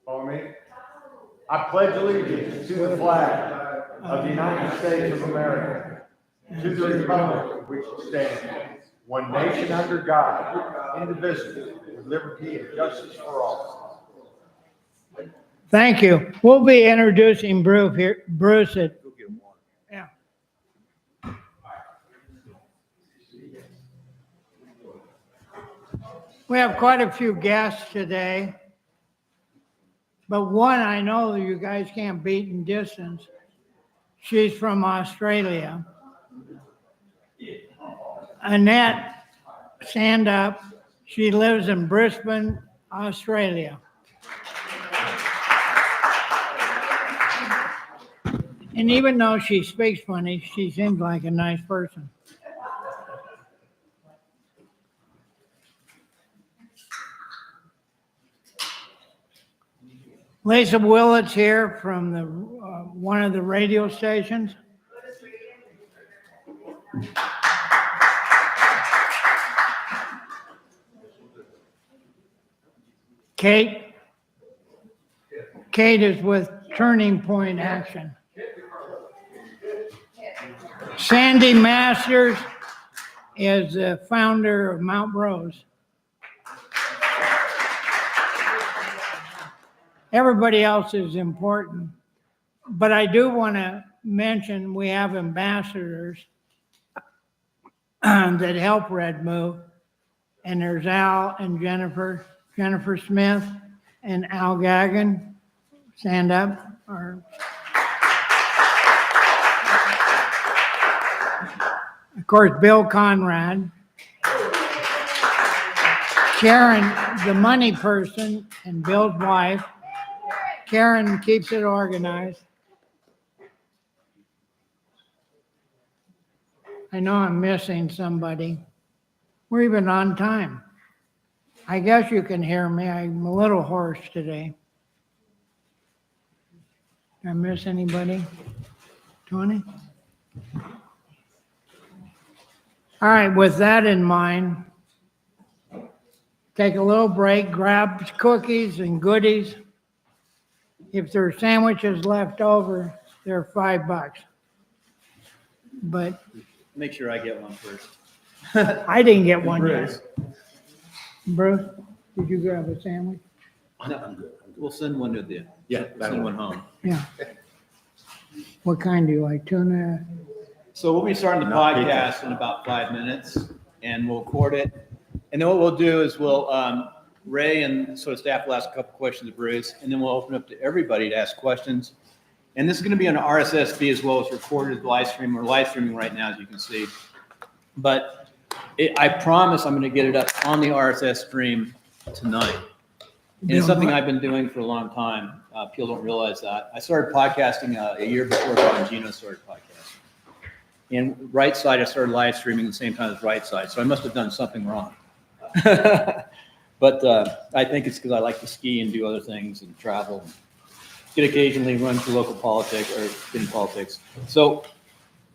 Follow me. I pledge allegiance to the flag of the United States of America, to the republic which stands, one nation under God, indivisible, with liberty and justice for all. Thank you. We'll be introducing Bruce at. Yeah. We have quite a few guests today, but one I know you guys can't beat in distance. She's from Australia. Annette, stand up. She lives in Brisbane, Australia. And even though she speaks funny, she seems like a nice person. Lisa Willett's here from the one of the radio stations. Kate is with Turning Point Action. Sandy Masters is the founder of Mount Rose. Everybody else is important, but I do want to mention we have ambassadors that help Redmove, and there's Al and Jennifer Smith and Al Gaggan. Stand up. Of course, Bill Conrad. Karen, the money person, and Bill's wife. Karen keeps it organized. I know I'm missing somebody. We're even on time. I guess you can hear me. I'm a little hoarse today. Did I miss anybody? Tony? All right, with that in mind, take a little break, grab cookies and goodies. If there are sandwiches left over, they're $5. But make sure I get one first. I didn't get one yet. Bruce, did you grab a sandwich? No, I'm good. We'll send one to you. Yeah, send one home. Yeah. What kind do you like? Tuna? So we'll be starting the podcast in about 5 minutes, and we'll record it. And then what we'll do is Ray and sort of staff will ask a couple questions to Bruce, and then we'll open up to everybody to ask questions. And this is going to be on RSS feed as well as recorded live stream. We're live streaming right now, as you can see. But I promise I'm going to get it up on the RSS stream tonight. And it's something I've been doing for a long time. People don't realize that. I started podcasting a year before Bongino started podcasting. And Right Side, I started live streaming at the same time as Right Side. So I must have done something wrong. But I think it's because I like to ski and do other things and travel. Get occasionally run for local politics or in politics. So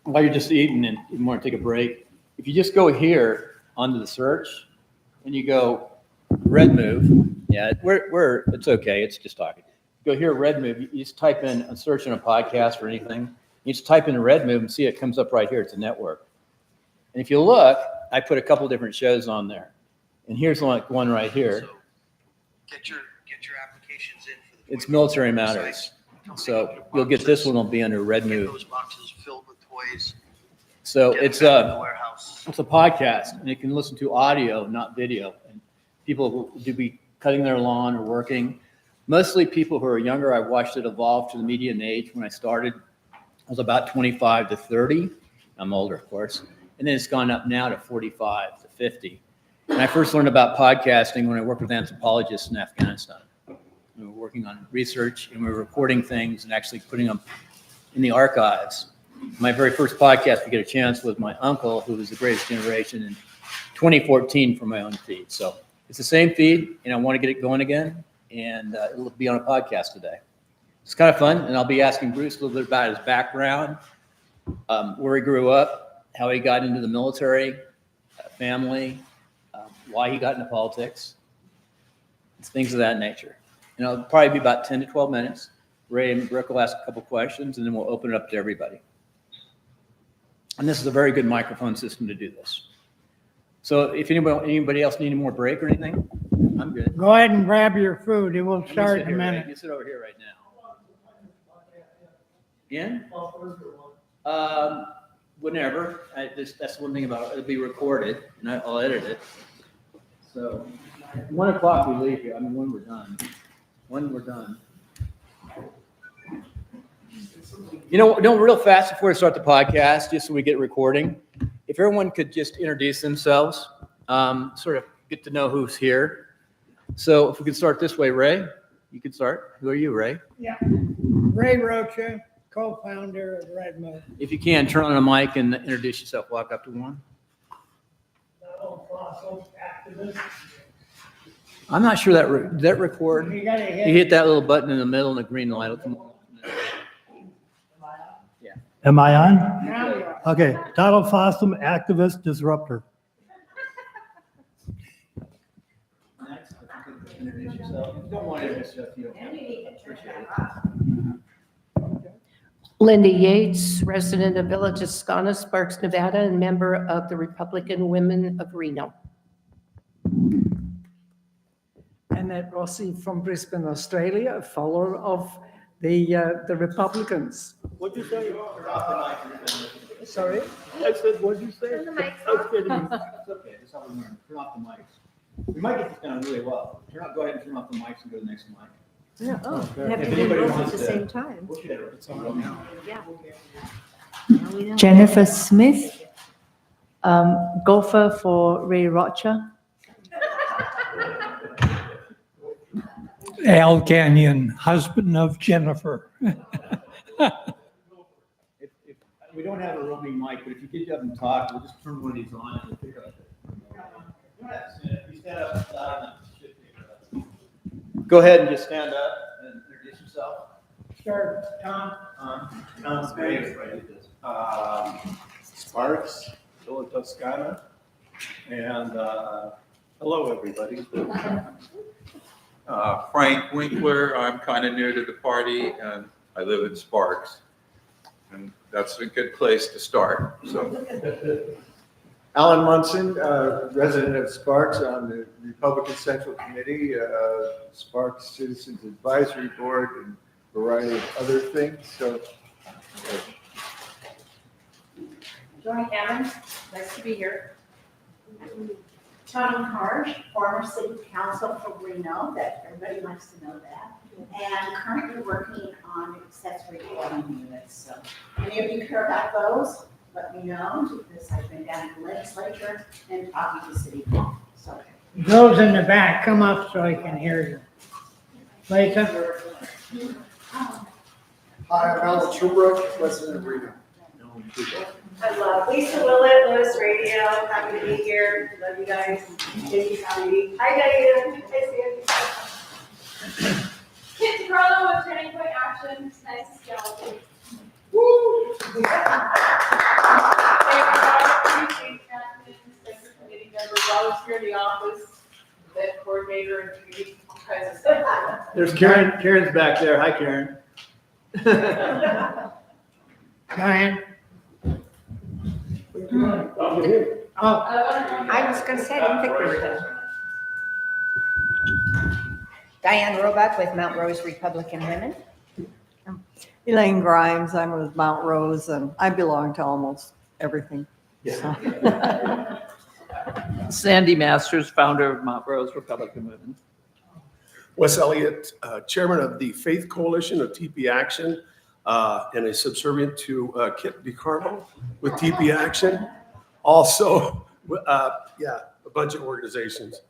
while you're just eating and you want to take a break, if you just go here onto the search and you go Redmove, yeah, it's okay. It's just talking. Go here, Redmove. You just type in a search on a podcast or anything. You just type in Redmove and see it comes up right here. It's a network. And if you look, I put a couple different shows on there. And here's one right here. So get your applications in for the It's Military Matters. So you'll get this one will be under Redmove. Those boxes filled with toys. So Get it's them back in the a warehouse. podcast, and you can listen to audio, not video. And people who do be cutting their lawn or working, mostly people who are younger. I watched it evolve to the median age. When I started, I was about 25 to 30. I'm older, of course. And then it's gone up now to 45 to 50. And I first learned about podcasting when I worked with anthropologists in Afghanistan. We were working on research, and we were recording things and actually putting them in the archives. My very first podcast, we get a chance, with my uncle, who was the greatest generation, in 2014 for my own feed. So it's the same feed, and I want to get it going again, and it'll be on a podcast today. It's kind of fun, and I'll be asking Bruce a little bit about his background, where he grew up, how he got into the military, family, why he got into politics. It's things of that nature. And it'll probably be about 10 to 12 minutes. Ray and Rick will ask a couple questions, and then we'll open it up to everybody. And this is a very good microphone system to do this. So if anybody else need any more break or anything, I'm good. Go ahead and grab your food. It will I'm gonna start sit in a here, Ray. minute. You sit over here right now. In? Whenever. That's one thing about it. It'll be recorded, and I'll edit it. So 1 o'clock we leave here. I mean, when we're done. When we're done. You know, real fast before we start the podcast, just so we get recording, if everyone could just introduce themselves, sort of get to know who's here. So if we could start this way, Ray, you could start. Who are you, Ray? Yeah. Ray Rocha, co-founder of Redmove. If you can, turn on a mic and introduce yourself. Walk up to one. I'm not sure that record. You gotta You hit that little button in the middle and the green light will come on. Yeah. Am I on? Now you are. Okay, Donald Fossum, activist, disruptor. Next, introduce yourself. If you don't want to introduce yourself, you don't have to. Appreciate it. Linda Yates, resident of Village of Scana, Sparks, Nevada, and member of the Republican Women of Reno. Annette Rossi from Brisbane, Australia, a follower of the Republicans. What'd you say? Sorry? I said, what'd you say? Turn the mics I was off. kidding. It's okay, that's how we learn. Turn off the mics. We might get this done really well. Go ahead and turn off the mics and go to the next mic. Yeah, oh, Okay. we have If to do anybody both at wants the to- same time. It's on now. Yeah. Now we know. Jennifer Smith, golfer for Ray Rocha. Al Canyon, husband of Jennifer. If we don't have a roaming mic, but if you get up and talk, we'll just turn one of these on and we'll pick up. If you stand up loud enough, it should pick it up. Go ahead and just stand up and introduce yourself. Start, Tom. Tom's great. Sparks, Villa Toscana, and hello, everybody. Frank Winkler, I'm kind of new to the party, and I live in Sparks, and that's a good place to start, so. Alan Munson, resident of Sparks on the Republican Central Committee, Sparks Citizens Advisory Board, and a variety of other things, so. Joy Hammond, nice to be here. Tony Harsh, former city council for Reno, that everybody likes to know that, and currently working on accessory dwelling units. So, any of you care about those? Let me know, because I've been down in the legislature and talking to city hall. So, Those in the back, come up so I can hear you. Lisa? Hi, I'm Alan Chubrook, resident of Reno. I love Lisa Willett, Lewis Radio, happy to be here, love you guys. Thank you, Heidi. Hi, Diane. Hi, Sandy. Kit Carlo with Turning Point Action. Nice to see all of you. Woo! Committee member, Rob's here in the office, event coordinator, and community, all kinds of stuff. There's Karen. Karen's back there. Hi, Karen. Diane? Oh, I was gonna say, I didn't think we were done. Diane Roebuck with Mount Rose Republican Women. Elaine Grimes, I'm with Mount Rose, and I belong to almost everything. Sandy Masters, founder of Mount Rose Republican Women. Wes Elliott, chairman of the Faith Coalition of TP Action, and a subservient to Kit DeCarlo with TP Action. Also, a bunch of organizations.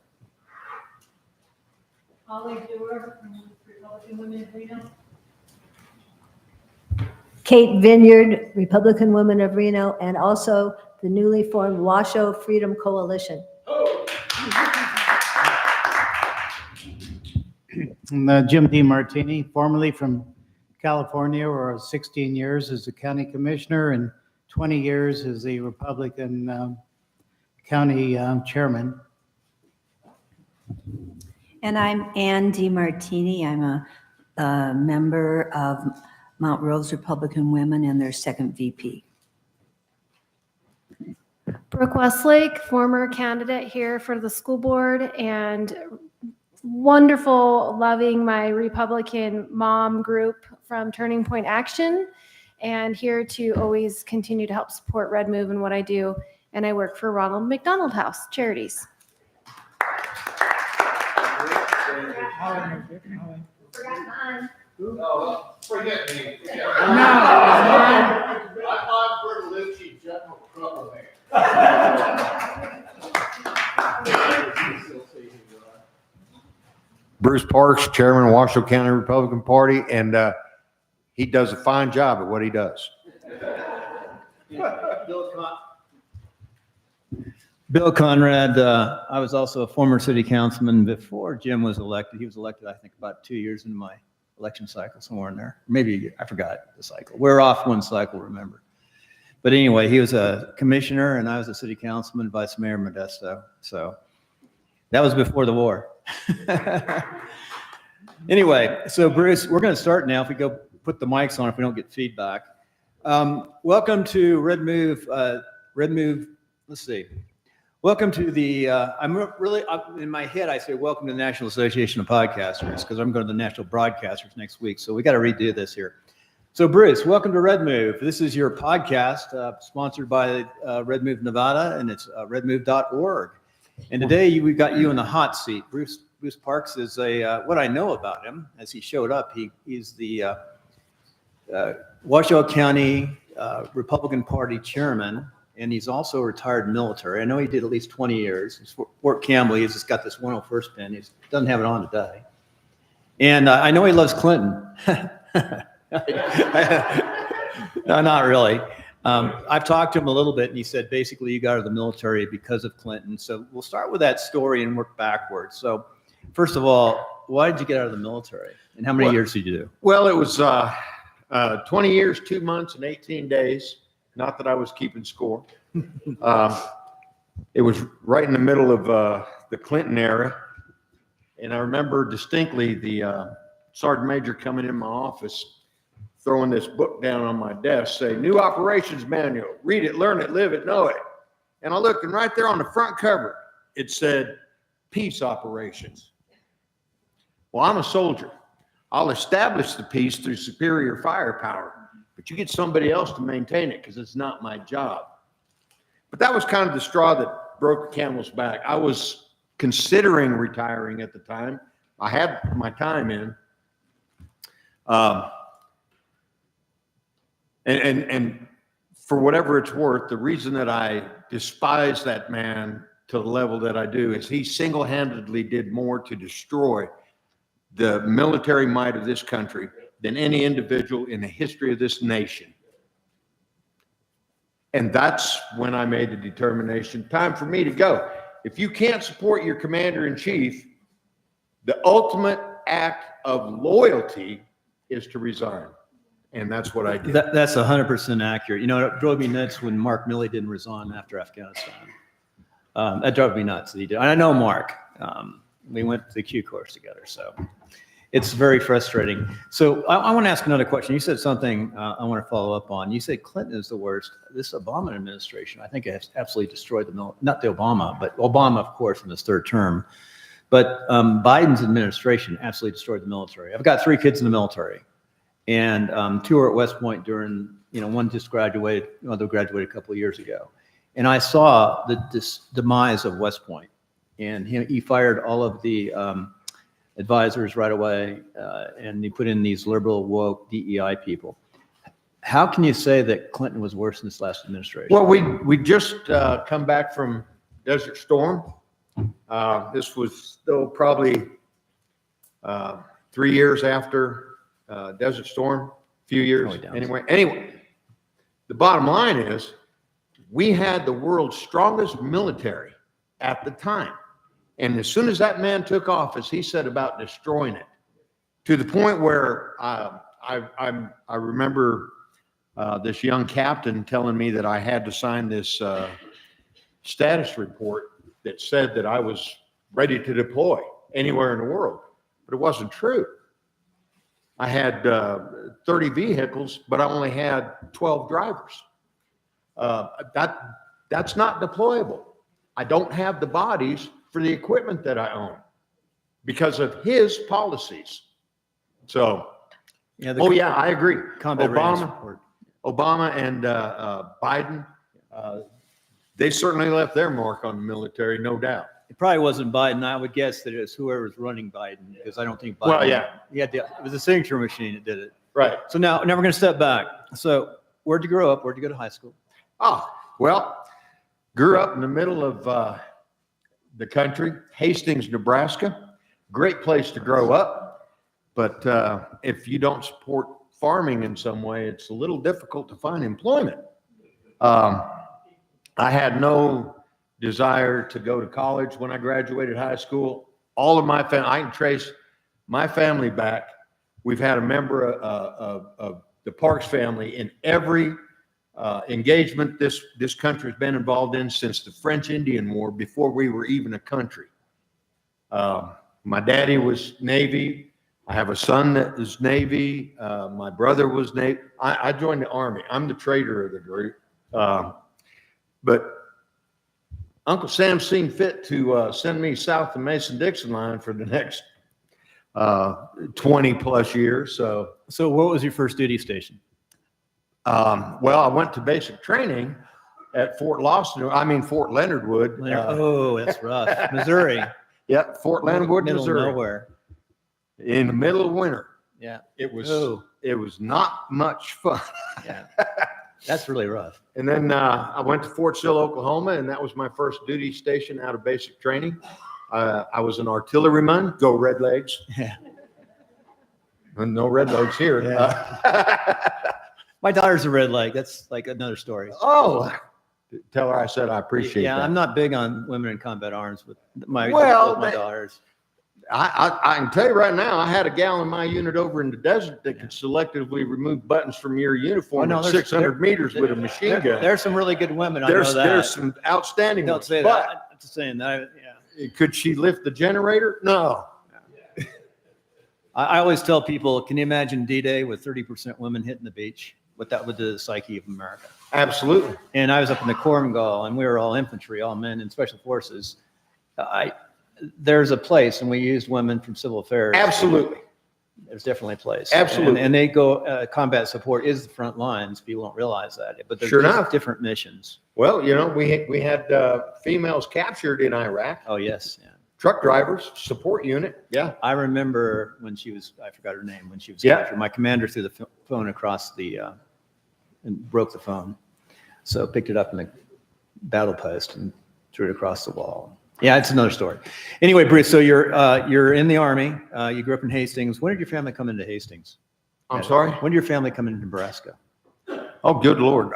Holly Dewar from Republican Women of Reno. Kate Vineyard, Republican Women of Reno, and also the newly formed Washoe Freedom Coalition. Jim DiMartini, formerly from California, where I was 16 years as a county commissioner and 20 years as the Republican county chairman. And I'm Ann DiMartini. I'm a member of Mount Rose Republican Women and their second VP. Brooke Westlake, former candidate here for the school board and wonderful, loving my Republican mom group from Turning Point Action, and here to always continue to help support Redmove and what I do. And I work for Ronald McDonald House Charities. No, forget me. No. I'm for Lucy General Trouble there. Bruce Parks, Chairman of Washoe County Republican Party, and he does a fine job at what he does. Bill Conrad, I was also a former city councilman before Jim was elected. He was elected, I think, about 2 years into my election cycle, somewhere in there. Maybe a year. I forgot the cycle. We're off one cycle, remember. But anyway, he was a commissioner and I was a city councilman, Vice Mayor Modesto. So that was before the war. Anyway, so Bruce, we're going to start now. If we go put the mics on, if we don't get feedback. Welcome to Redmove. Let's see. Welcome to the, in my head, I say, welcome to the National Association of Podcasters, because I'm going to the National Broadcasters next week. So we got to redo this here. So Bruce, welcome to Redmove. This is your podcast sponsored by Redmove, Nevada, and it's redmove.org. And today we've got you in the hot seat. Bruce Parks is what I know about him as he showed up. He's the Washoe County Republican Party chairman. And he's also a retired military. I know he did at least 20 years. He's Fort Campbell. He's just got this 101st pin. He doesn't have it on today. And I know he loves Clinton. No, not really. I've talked to him a little bit, and he said basically you got out of the military because of Clinton. So we'll start with that story and work backwards. So first of all, why did you get out of the military? And how many years did you do? Well, it was 20 years, 2 months, and 18 days. Not that I was keeping score. It was right in the middle of the Clinton era. And I remember distinctly the sergeant major coming in my office, throwing this book down on my desk, saying, "New operations manual, read it, learn it, live it, know it." And I looked, and right there on the front cover, it said, "Peace operations." Well, I'm a soldier. I'll establish the peace through superior firepower. But you get somebody else to maintain it because it's not my job. But that was kind of the straw that broke the camel's back. I was considering retiring at the time. I had my time in. And for whatever it's worth, the reason that I despise that man to the level that I do is he single-handedly did more to destroy the military might of this country than any individual in the history of this nation. And that's when I made the determination, time for me to go. If you can't support your commander-in-chief, the ultimate act of loyalty is to resign. And that's what I did. That's 100% accurate. You know, it drove me nuts when Mark Milley didn't resign after Afghanistan. That drove me nuts that he did. And I know Mark. We went to the Q course together, so it's very frustrating. So I want to ask another question. You said something I want to follow up on. You said Clinton is the worst. This Obama administration, I think, has absolutely destroyed not the Obama, but Obama, of course, in his third term. But Biden's administration absolutely destroyed the military. I've got 3 kids in the military, and 2 are at West Point during, one just graduated, they graduated a couple of years ago. And I saw the demise of West Point. And he fired all of the advisors right away, and he put in these liberal, woke DEI people. How can you say that Clinton was worse in this last administration? Well, we just come back from Desert Storm. This was still probably 3 years after Desert Storm, a few years anyway. The bottom line is we had the world's strongest military at the time. And as soon as that man took office, he set about destroying it, to the point where I remember this young captain telling me that I had to sign this status report that said that I was ready to deploy. anywhere in the world. But it wasn't true. I had 30 vehicles, but I only had 12 drivers. That's not deployable. I don't have the bodies for the equipment that I own because of his policies. So, Yeah, oh yeah, I agree. combat readiness Obama, report. Obama and Biden, they certainly left their mark on the military, no doubt. It probably wasn't Biden. I would guess that it was whoever was running Biden, because I don't think Biden. Well, yeah. It was a signature machine that did it. Right. So now we're going to step back. So where'd you grow up? Where'd you go to high school? Oh, well, grew up in the middle of the country, Hastings, Nebraska. Great place to grow up. But if you don't support farming in some way, it's a little difficult to find employment. I had no desire to go to college when I graduated high school. All of my family, I can trace my family back. We've had a member of the Parks family in every engagement this country's been involved in since the French Indian War, before we were even a country. My daddy was Navy. I have a son that is Navy. My brother was Navy. I joined the Army. I'm the traitor of the group. But Uncle Sam seen fit to send me south the Mason-Dixon line for the next 20 plus years. So what was your first duty station? Well, I went to basic training at Fort Leonard Wood. Oh, that's rough. Missouri. Yep, Fort Leonard Wood, Middle of Missouri. nowhere. In the middle of winter. Yeah. It was not much fun. Yeah. That's really rough. And then I went to Fort Sill, Oklahoma, and that was my first duty station out of basic training. I was an artilleryman. Go Red Legs. Yeah. And no red legs here. Yeah. My daughter's a red leg. That's like another story. Oh, tell her I said I appreciate that. Yeah, I'm not big on women in combat arms, but my daughters. I can tell you right now, I had a gal in my unit over in the desert that could selectively remove buttons from your uniform at 600 meters with a machine gun. There's some really good women. I know that. There's some outstanding Don't ones. say but that. I'm just saying that. Yeah. Could she lift the generator? No. I always tell people, can you imagine D-Day with 30% women hitting the beach? What that would do to the psyche of America. Absolutely. And I was up in the Korngal, and we were all infantry, all men in special forces. There's a place, and we used women from civil affairs. Absolutely. There's definitely a place. Absolutely. And they go, combat support is the front lines. People don't realize that, but there's Sure just enough. different missions. Well, you know, we had females captured in Iraq. Oh, yes. Yeah. Truck drivers, support unit. Yeah. I remember when she was, I forgot her name, when she was Yeah. captured. My commander threw the phone across and broke the phone. So picked it up in the battle post and threw it across the wall. Yeah, it's another story. Anyway, Bruce, so you're in the Army. You grew up in Hastings. When did your family come into Hastings? I'm sorry? When did your family come into Nebraska? Oh, good Lord.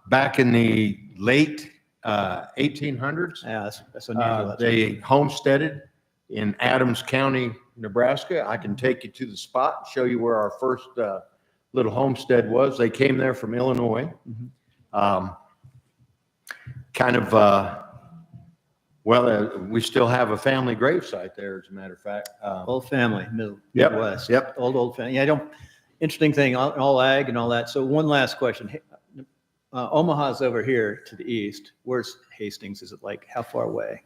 Back in the late 1800s, Yeah, that's unusual. That's they homesteaded in Adams County, Nebraska. I can take you to the spot and show you where our first little homestead was. They came there from Illinois. We still have a family gravesite there, as a matter of fact. Old family, Yep, Midwest. yep. Old family. Yeah, interesting thing, all ag and all that. So one last question. Omaha's over here to the east. Where's Hastings? Is it like, how far away?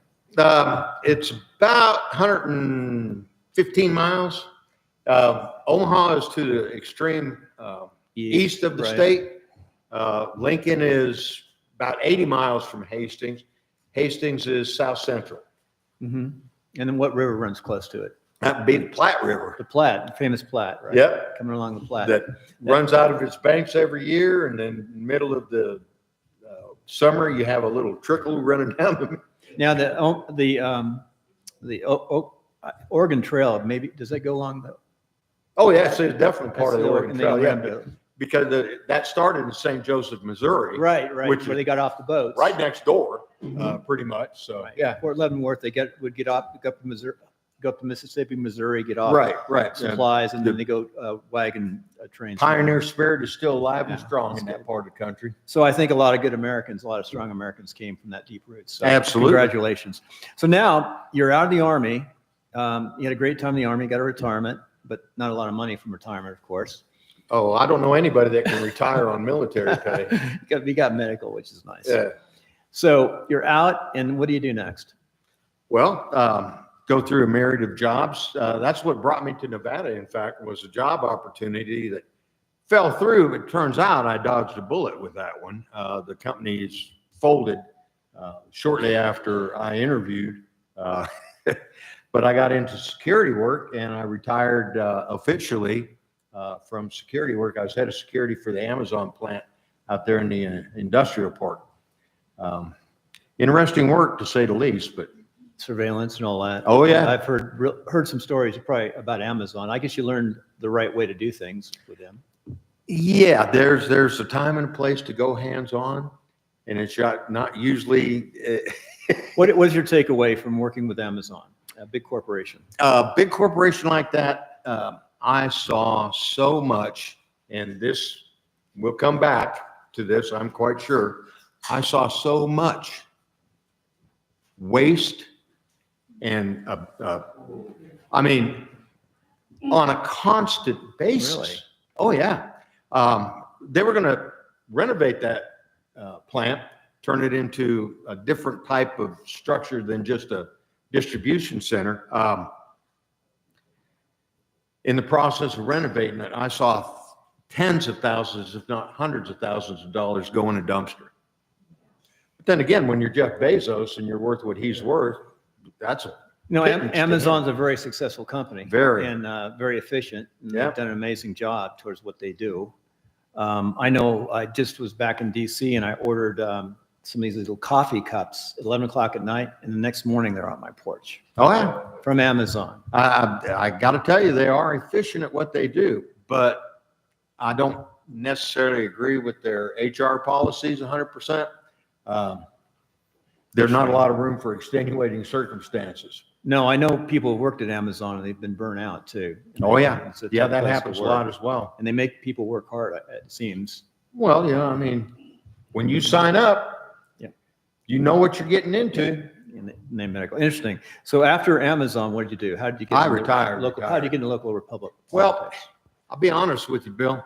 It's about 115 miles. Omaha is to the extreme east of the right. state. Lincoln is about 80 miles from Hastings. Hastings is south central. Mm-hmm. And then what river runs close to it? That'd be the Platte River. The Platte, the famous Platte, right? Yep. Coming along the Platte. That runs out of its banks every year, and then in the middle of the summer, you have a little trickle running down the. Now the Oregon Trail, maybe, does that go along the? Oh, yes, it's definitely part of the Oregon and they Trail, ran yeah. to- Because that started in St. Joseph, Missouri. Right, Which where they got off the boats. right next door, pretty much. So, Right. yeah. Fort Leavenworth, would get off, go up to Missouri, go up to Mississippi, Missouri, get off. Right. Supplies, and then they go wagon trains. Pioneer spirit is still alive and strong in that part of the country. So I think a lot of good Americans, a lot of strong Americans came from that deep roots. So Absolutely. Congratulations. So now you're out of the Army. You had a great time in the Army, got a retirement, but not a lot of money from retirement, of course. Oh, I don't know anybody that can retire on military pay. You got medical, which is nice. Yeah. So you're out, and what do you do next? Well, go through a myriad of jobs. That's what brought me to Nevada, in fact, was a job opportunity that fell through. It turns out I dodged a bullet with that one. The company is folded shortly after I interviewed. But I got into security work, and I retired officially from security work. I was head of security for the Amazon plant out there in the industrial park. Interesting work, to say the least, but Surveillance and all that. Oh, yeah. I've heard some stories probably about Amazon. I guess you learned the right way to do things with them. yeah, there's a time and a place to go hands-on, and it's not usually What was your takeaway from working with Amazon, a big corporation? a big corporation like that. I saw so much, and this will come back to this, I'm quite sure. I saw so much waste and I mean, on a constant basis. Really? Oh yeah. They were going to renovate that plant, turn it into a different type of structure than just a distribution center. In the process of renovating it, I saw tens of thousands, if not hundreds of thousands of dollars go in a dumpster. But then again, when you're Jeff Bezos and you're worth what he's worth, that's a pittance to Amazon's him. a very successful company. Very. And very efficient. And Yeah. They've done an amazing job towards what they do. I know I just was back in DC and I ordered some of these little coffee cups at 11 o'clock at night, and the next morning they're on my porch. Oh yeah. From Amazon. I got to tell you, they are efficient at what they do, but I don't necessarily agree with their HR policies 100%. There's not a lot of room for extenuating circumstances. No, I know people who worked at Amazon and they've been burnt out too. Oh yeah. It's a Yeah, tough that place to happens a work. lot as well. And they make people work hard, it seems. Well, yeah, I mean, when you sign up, Yeah. you know what you're getting into. In the medical. Interesting. So after Amazon, what did you do? How did you get? I into retired. How did you get into local Republic? Well, politics? I'll be honest with you, Bill.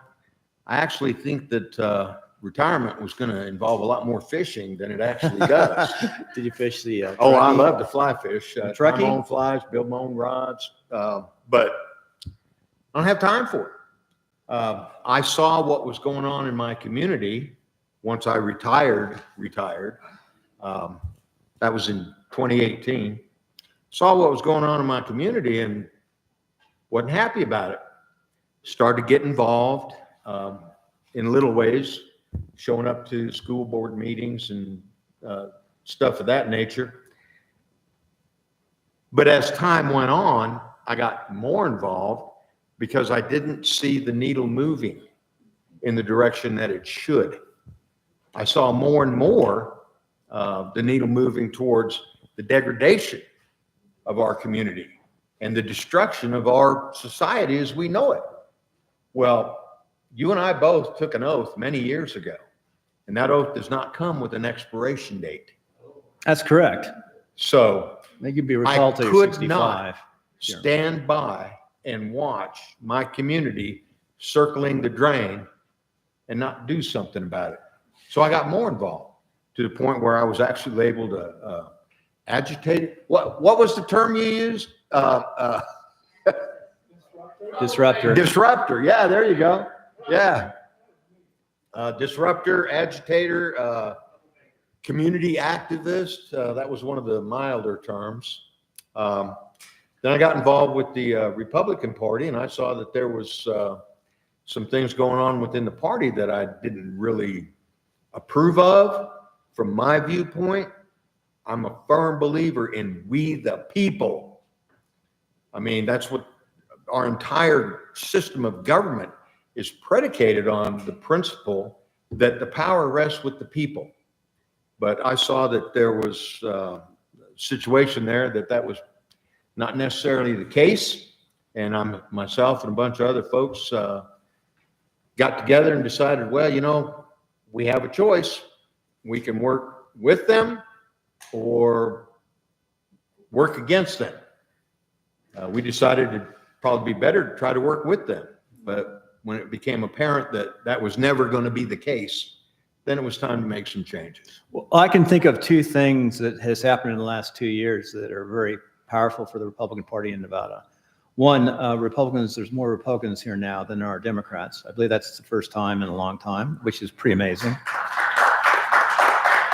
I actually think that retirement was going to involve a lot more fishing than it actually does. Did you fish the? Oh, I truckee? love to fly fish. Truckee? Tie my own flies, build my own rods, but I don't have time for it. I saw what was going on in my community once I retired. That was in 2018. Saw what was going on in my community and wasn't happy about it. Started to get involved in little ways, showing up to school board meetings and stuff of that nature. But as time went on, I got more involved because I didn't see the needle moving in the direction that it should. I saw more and more the needle moving towards the degradation of our community and the destruction of our society as we know it. Well, you and I both took an oath many years ago, and that oath does not come with an expiration date. That's correct. So They could be I recalled till you're could 65. not stand by and watch my community circling the drain and not do something about it. So I got more involved to the point where I was actually able to agitate it. What was the term you used? Disruptor. Disruptor. Yeah, there you go. Yeah. Disruptor, agitator, community activist. That was one of the milder terms. Then I got involved with the Republican Party, and I saw that there was some things going on within the party that I didn't really approve of. From my viewpoint, I'm a firm believer in we the people. I mean, that's what our entire system of government is predicated on, the principle that the power rests with the people. But I saw that there was a situation there that was not necessarily the case. And myself and a bunch of other folks got together and decided, well, you know, we have a choice. We can work with them or work against them. we decided it'd probably be better to try to work with them. But when it became apparent that that was never going to be the case, then it was time to make some changes. Well, I can think of two things that has happened in the last 2 years that are very powerful for the Republican Party in Nevada. One, Republicans, there's more Republicans here now than there are Democrats. I believe that's the first time in a long time, which is pretty amazing.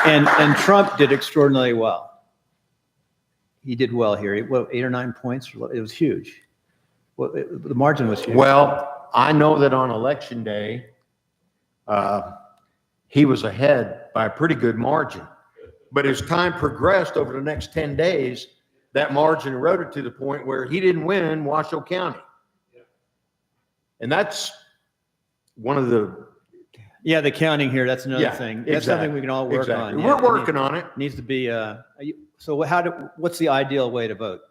And Trump did extraordinarily well. He did well here. What, 8 or 9 points? It was huge. Well, the margin was huge. Well, I know that on election day, he was ahead by a pretty good margin. But as time progressed over the next 10 days, that margin eroded to the point where he didn't win Washoe County. And that's one of the... Yeah, the counting here, that's another Yeah, thing. That's something we can all work exactly. on. We're working on it. Needs to be, so what's the ideal way to vote?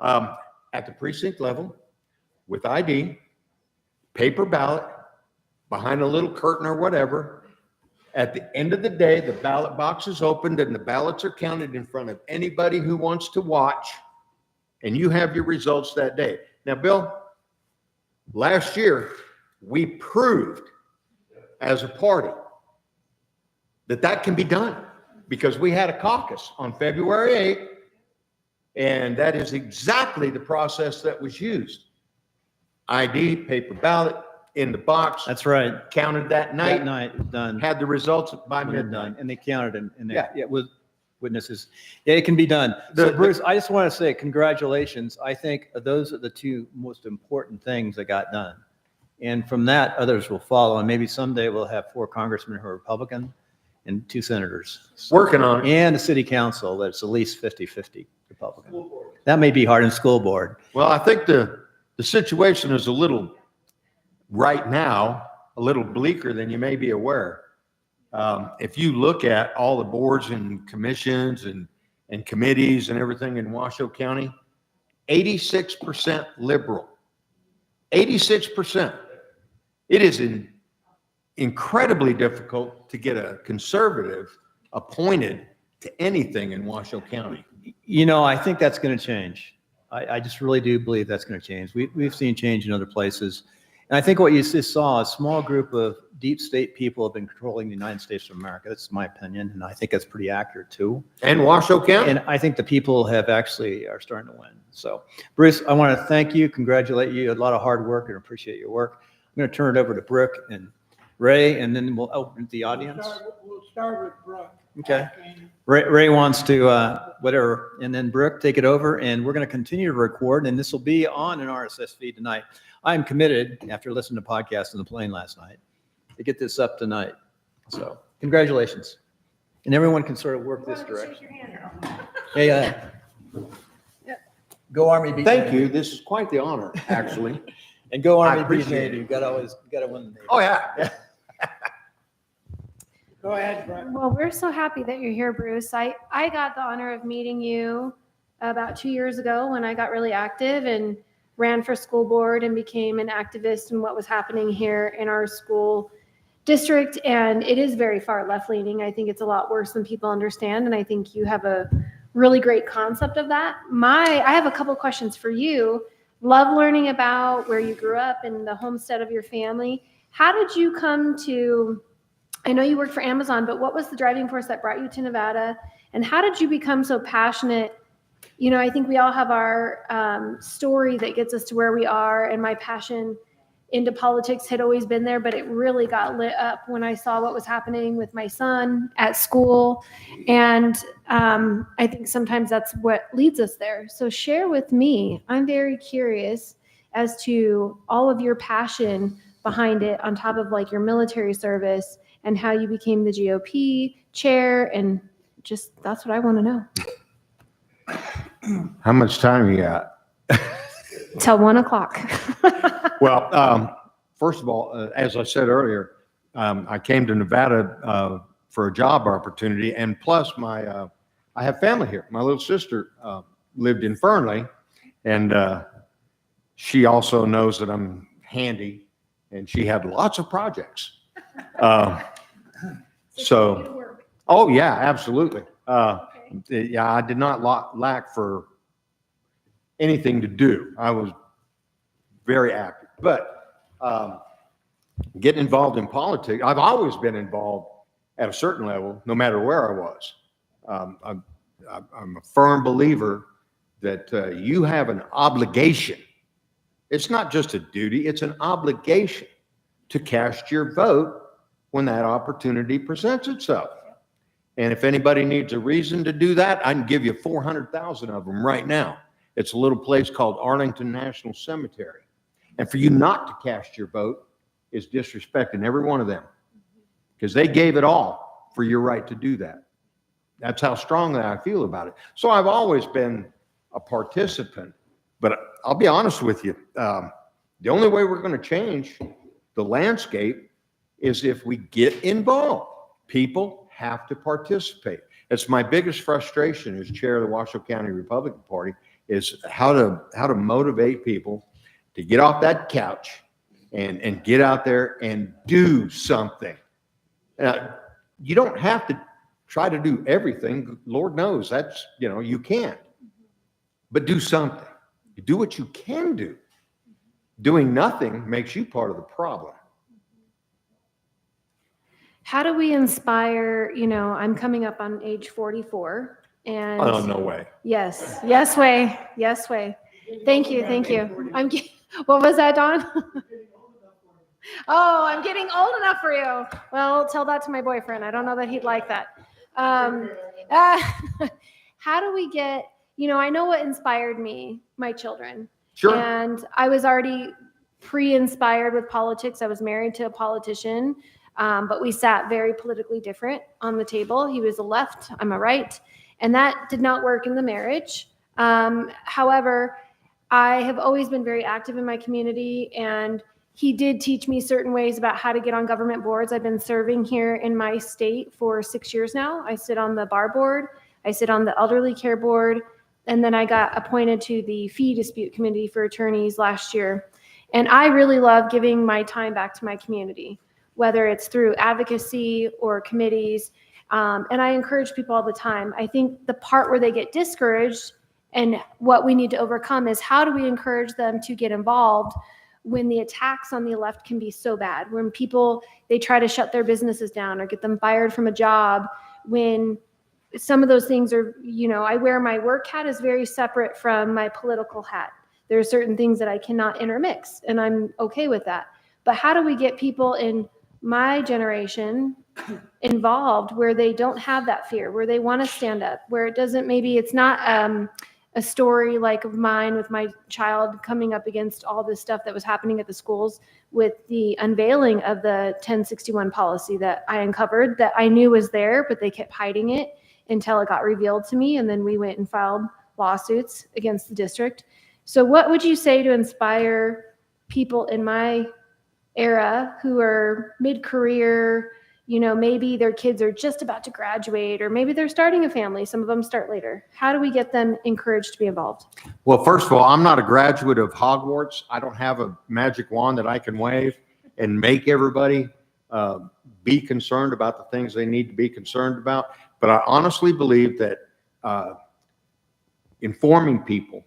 At the precinct level, with ID, paper ballot, behind a little curtain or whatever. At the end of the day, the ballot box is opened and the ballots are counted in front of anybody who wants to watch, and you have your results that day. Now, Bill, last year, we proved as a party that that can be done because we had a caucus on February 8th, and that is exactly the process that was used. ID, paper ballot, in the box. That's right. Counted that night. That night, done. Had the results by When they're midnight. done, and they counted them, and Yeah. with witnesses. Yeah, it can be done. So Bruce, I just want to say congratulations. I think those are the two most important things that got done. And from that, others will follow, and maybe someday we'll have 4 congressmen who are Republican and 2 senators. Working on it. And a city council that's at least 50-50 Republican. That may be hard in school board. Well, I think the situation is a little, right now, a little bleaker than you may be aware. If you look at all the boards and commissions and committees and everything in Washoe County, 86% liberal. 86%. It is incredibly difficult to get a conservative appointed to anything in Washoe County. You know, I think that's going to change. I just really do believe that's going to change. We've seen change in other places. And I think what you just saw, a small group of deep state people have been controlling the United States of America. That's my opinion, and I think that's pretty accurate too. And Washoe County. And I think the people have actually are starting to win. So, Bruce, I want to thank you, congratulate you. A lot of hard work and appreciate your work. I'm going to turn it over to Brooke and Ray, and then we'll open the audience. We'll start with Brooke. Okay. Ray wants to, whatever, and then Brooke, take it over, and we're going to continue to record, and this will be on an RSS feed tonight. I'm committed, after listening to podcasts on the plane last night, to get this up tonight. So, congratulations. And everyone can sort of work this direction. Hey, go Army beat Thank Navy. you. This is quite the honor, actually. And go I Army beat appreciate Navy. it. You got to win the Navy. Oh, yeah. Go ahead, Brooke. Well, we're so happy that you're here, Bruce. I got the honor of meeting you about 2 years ago when I got really active and ran for school board and became an activist in what was happening here in our school district. And it is very far left leaning. I think it's a lot worse than people understand. And I think you have a really great concept of that. I have a couple questions for you. Love learning about where you grew up and the homestead of your family. How did you come to, I know you worked for Amazon, but what was the driving force that brought you to Nevada? And how did you become so passionate? You know, I think we all have our story that gets us to where we are, and my passion into politics had always been there, but it really got lit up when I saw what was happening with my son at school. And I think sometimes that's what leads us there. So share with me, I'm very curious as to all of your passion behind it on top of like your military service and how you became the GOP chair, and just that's what I want to know. How much time you got? Till 1 o'clock. Well, first of all, as I said earlier, I came to Nevada for a job opportunity, and plus I have family here. My little sister lived in Fernley, and she also knows that I'm handy, and she had lots of projects. Oh yeah, absolutely. Yeah, I did not lack for anything to do. I was very active. But getting involved in politics, I've always been involved at a certain level, no matter where I was. I'm a firm believer that you have an obligation. It's not just a duty, it's an obligation to cast your vote when that opportunity presents itself. And if anybody needs a reason to do that, I can give you 400,000 of them right now. It's a little place called Arlington National Cemetery. And for you not to cast your vote is disrespecting every one of them, because they gave it all for your right to do that. That's how strongly I feel about it. So I've always been a participant, but I'll be honest with you. The only way we're going to change the landscape is if we get involved. People have to participate. It's my biggest frustration as chair of the Washoe County Republican Party, is how to motivate people to get off that couch and get out there and do something. You don't have to try to do everything. Lord knows that's, you can't. But do something. Do what you can do. Doing nothing makes you part of the problem. How do we inspire, I'm coming up on age 44 and. Oh, no way. Yes, yes way. Thank you. What was that, Don? Oh, I'm getting old enough for you. Well, tell that to my boyfriend. I don't know that he'd like that. How do we get, I know what inspired me, my children. Sure. And I was already pre-inspired with politics. I was married to a politician, but we sat very politically different on the table. He was a left, I'm a right, and that did not work in the marriage. However, I have always been very active in my community, and he did teach me certain ways about how to get on government boards. I've been serving here in my state for 6 years now. I sit on the bar board, I sit on the elderly care board, and then I got appointed to the fee dispute committee for attorneys last year. And I really love giving my time back to my community, whether it's through advocacy or committees. And I encourage people all the time. I think the part where they get discouraged and what we need to overcome is how do we encourage them to get involved when the attacks on the left can be so bad, when people, they try to shut their businesses down or get them fired from a job, when some of those things are, I wear my work hat is very separate from my political hat. There are certain things that I cannot intermix, and I'm okay with that. But how do we get people in my generation involved where they don't have that fear, where they want to stand up, where it doesn't, maybe it's not a story like of mine with my child coming up against all this stuff that was happening at the schools with the unveiling of the 1061 policy that I uncovered that I knew was there, but they kept hiding it until it got revealed to me. And then we went and filed lawsuits against the district. So what would you say to inspire people in my era who are mid-career, maybe their kids are just about to graduate, or maybe they're starting a family. Some of them start later. How do we get them encouraged to be involved? Well, first of all, I'm not a graduate of Hogwarts. I don't have a magic wand that I can wave and make everybody be concerned about the things they need to be concerned about. But I honestly believe that informing people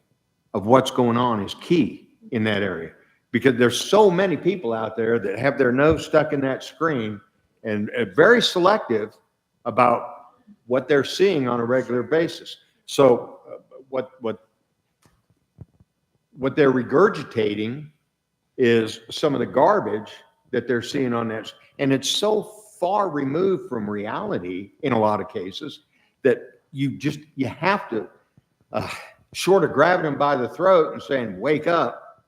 of what's going on is key in that area, because there's so many people out there that have their nose stuck in that screen and very selective about what they're seeing on a regular basis. So what they're regurgitating is some of the garbage that they're seeing on that. And it's so far removed from reality in a lot of cases that you have to, short of grabbing them by the throat and saying, wake up.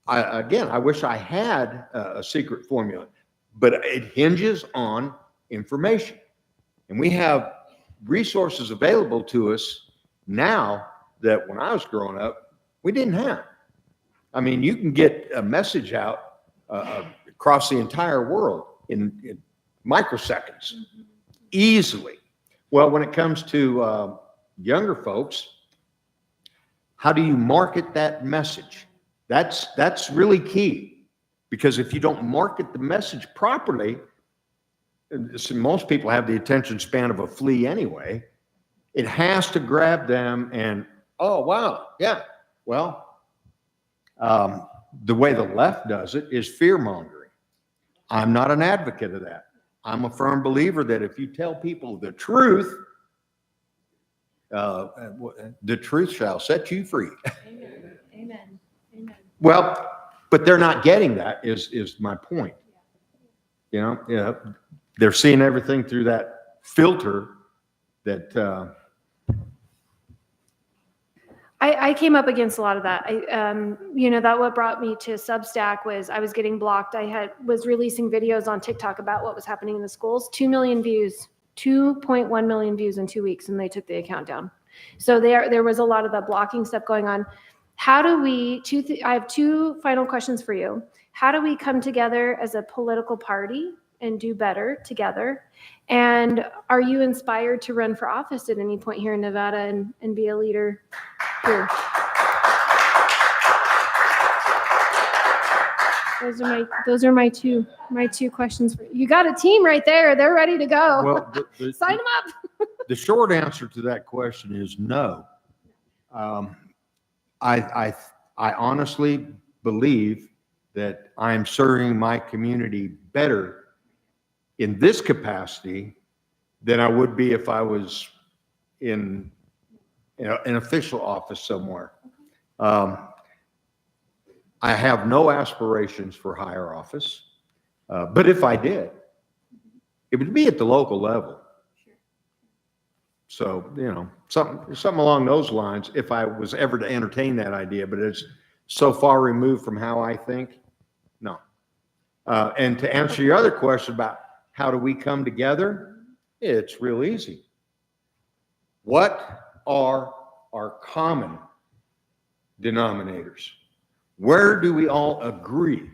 I wish I had a secret formula, but it hinges on information. And we have resources available to us now that when I was growing up, we didn't have. I mean, you can get a message out across the entire world in microseconds, easily. Well, when it comes to younger folks, how do you market that message? That's really key, because if you don't market the message properly, most people have the attention span of a flea anyway. It has to grab them and Oh, wow. Yeah. Well, the way the left does it is fear mongering. I'm not an advocate of that. I'm a firm believer that if you tell people the truth shall set you free. Amen. Amen. Well, but they're not getting that is my point. You know, yeah, they're seeing everything through that filter that, I came up against a lot of that. That what brought me to Substack was I was getting blocked. Was releasing videos on TikTok about what was happening in the schools. 2 million views, 2.1 million views in 2 weeks, and they took the account down. So there was a lot of the blocking stuff going on. How do we? I have two final questions for you. How do we come together as a political party and do better together? And are you inspired to run for office at any point here in Nevada and be a leader here? Those are my two questions for you. You got a team right there. They're ready to go. well, Sign them up. the short answer to that question is no. I honestly believe that I'm serving my community better in this capacity than I would be if I was in an official office somewhere. I have no aspirations for higher office, but if I did, it would be at the local level. So, something along those lines, if I was ever to entertain that idea, but it's so far removed from how I think, no. And to answer your other question about how do we come together, it's real easy. What are our common denominators? Where do we all agree?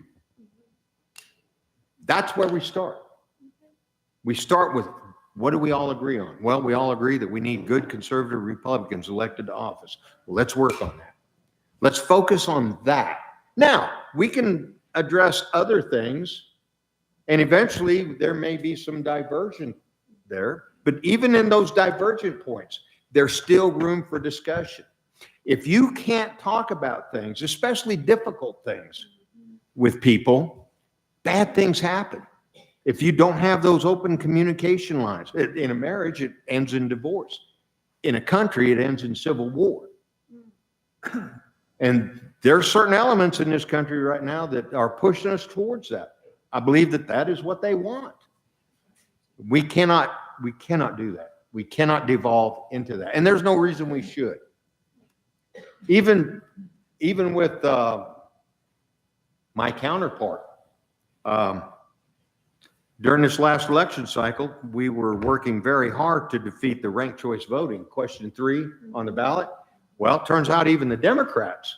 That's where we start. We start with, what do we all agree on? Well, we all agree that we need good conservative Republicans elected to office. Well, let's work on that. Let's focus on that. Now, we can address other things, and eventually there may be some diversion there, but even in those divergent points, there's still room for discussion. If you can't talk about things, especially difficult things with people, bad things happen. If you don't have those open communication lines, in a marriage, it ends in divorce. In a country, it ends in civil war. And there are certain elements in this country right now that are pushing us towards that. I believe that that is what they want. We cannot do that. We cannot devolve into that. And there's no reason we should. Even with my counterpart, during this last election cycle, we were working very hard to defeat the ranked choice voting, question 3 on the ballot. Well, it turns out even the Democrats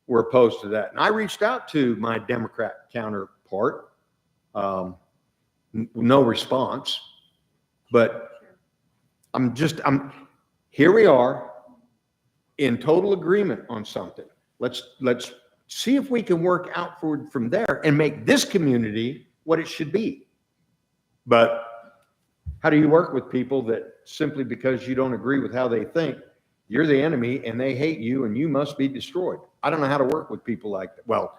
were opposed to that. And I reached out to my Democrat counterpart, no response, but here we are in total agreement on something. Let's see if we can work out forward from there and make this community what it should be. But how do you work with people that simply because you don't agree with how they think, you're the enemy and they hate you and you must be destroyed? I don't know how to work with people like that. Well,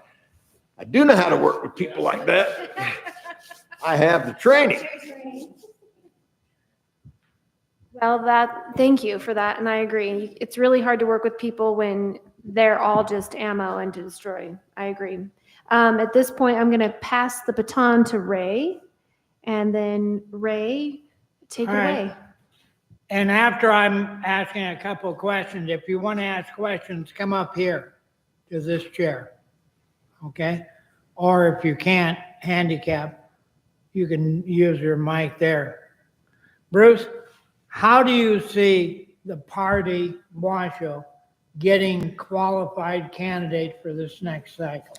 I do know how to work with people like that. I have the training. Well, thank you for that, and I agree. It's really hard to work with people when they're all just ammo and to destroy. I agree. At this point, I'm going to pass the baton to Ray, and then Ray, take it away. And after I'm asking a couple of questions, if you want to ask questions, come up here to this chair, okay? Or if you can't handicap, you can use your mic there. Bruce, how do you see the party, Washoe, getting qualified candidates for this next cycle?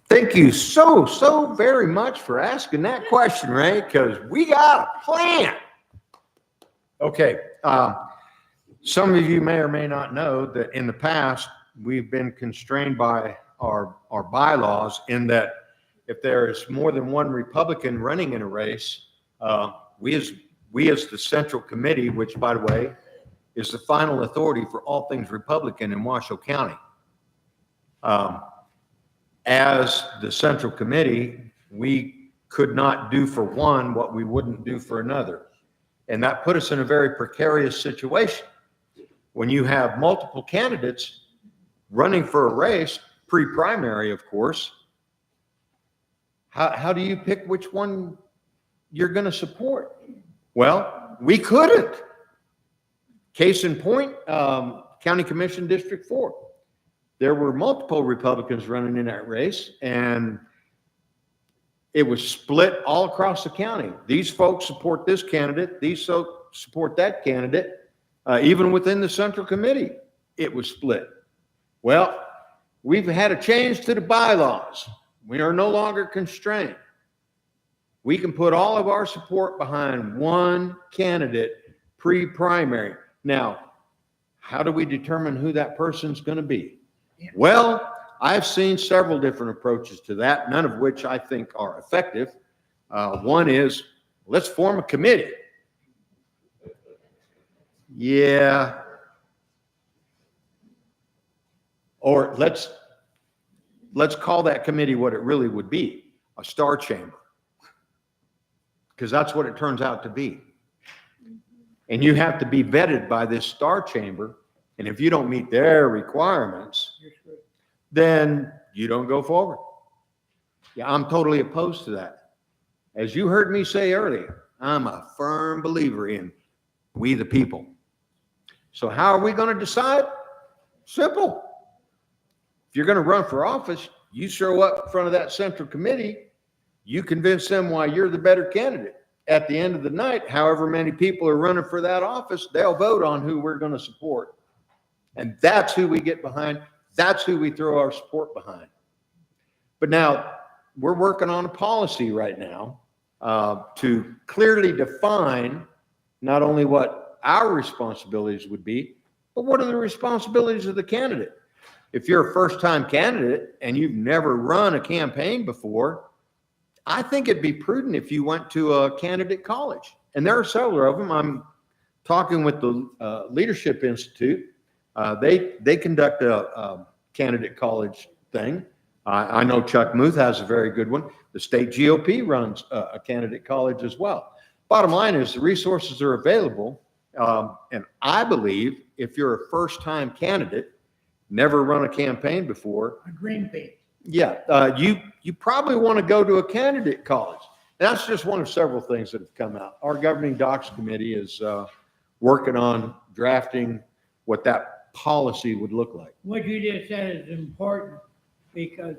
Thank you so very much for asking that question, Ray, because we got a plan. Okay, some of you may or may not know that in the past, we've been constrained by our bylaws in that if there is more than one Republican running in a race, we as the Central Committee, which by the way is the final authority for all things Republican in Washoe County. As the Central Committee, we could not do for one what we wouldn't do for another. And that put us in a very precarious situation. When you have multiple candidates running for a race, pre-primary, of course, how do you pick which one you're going to support? Well, we couldn't. Case in point, County Commission District 4. There were multiple Republicans running in that race, and it was split all across the county. These folks support this candidate, these folks support that candidate. Even within the Central Committee, it was split. Well, we've had a change to the bylaws. We are no longer constrained. We can put all of our support behind one candidate pre-primary. Now, how do we determine who that person's going to be? Well, I've seen several different approaches to that, none of which I think are effective. One is, let's form a committee. Yeah. Or let's call that committee what it really would be, a star chamber. Because that's what it turns out to be. And you have to be vetted by this star chamber. And if you don't meet their requirements, then you don't go forward. Yeah, I'm totally opposed to that. As you heard me say earlier, I'm a firm believer in we the people. So how are we going to decide? Simple. If you're going to run for office, you show up in front of that Central Committee, you convince them why you're the better candidate. At the end of the night, however many people are running for that office, they'll vote on who we're going to support. And that's who we get behind. That's who we throw our support behind. But now we're working on a policy right now to clearly define not only what our responsibilities would be, but what are the responsibilities of the candidate. If you're a first-time candidate and you've never run a campaign before, I think it'd be prudent if you went to a candidate college. And there are several of them. I'm talking with the Leadership Institute. They conduct a candidate college thing. I know Chuck Muth has a very good one. The state GOP runs a candidate college as well. Bottom line is the resources are available. And I believe if you're a first-time candidate, never run a campaign before. A green bean. Yeah, you probably want to go to a candidate college. That's just one of several things that have come out. Our governing docs committee is working on drafting what that policy would look like. What you just said is important because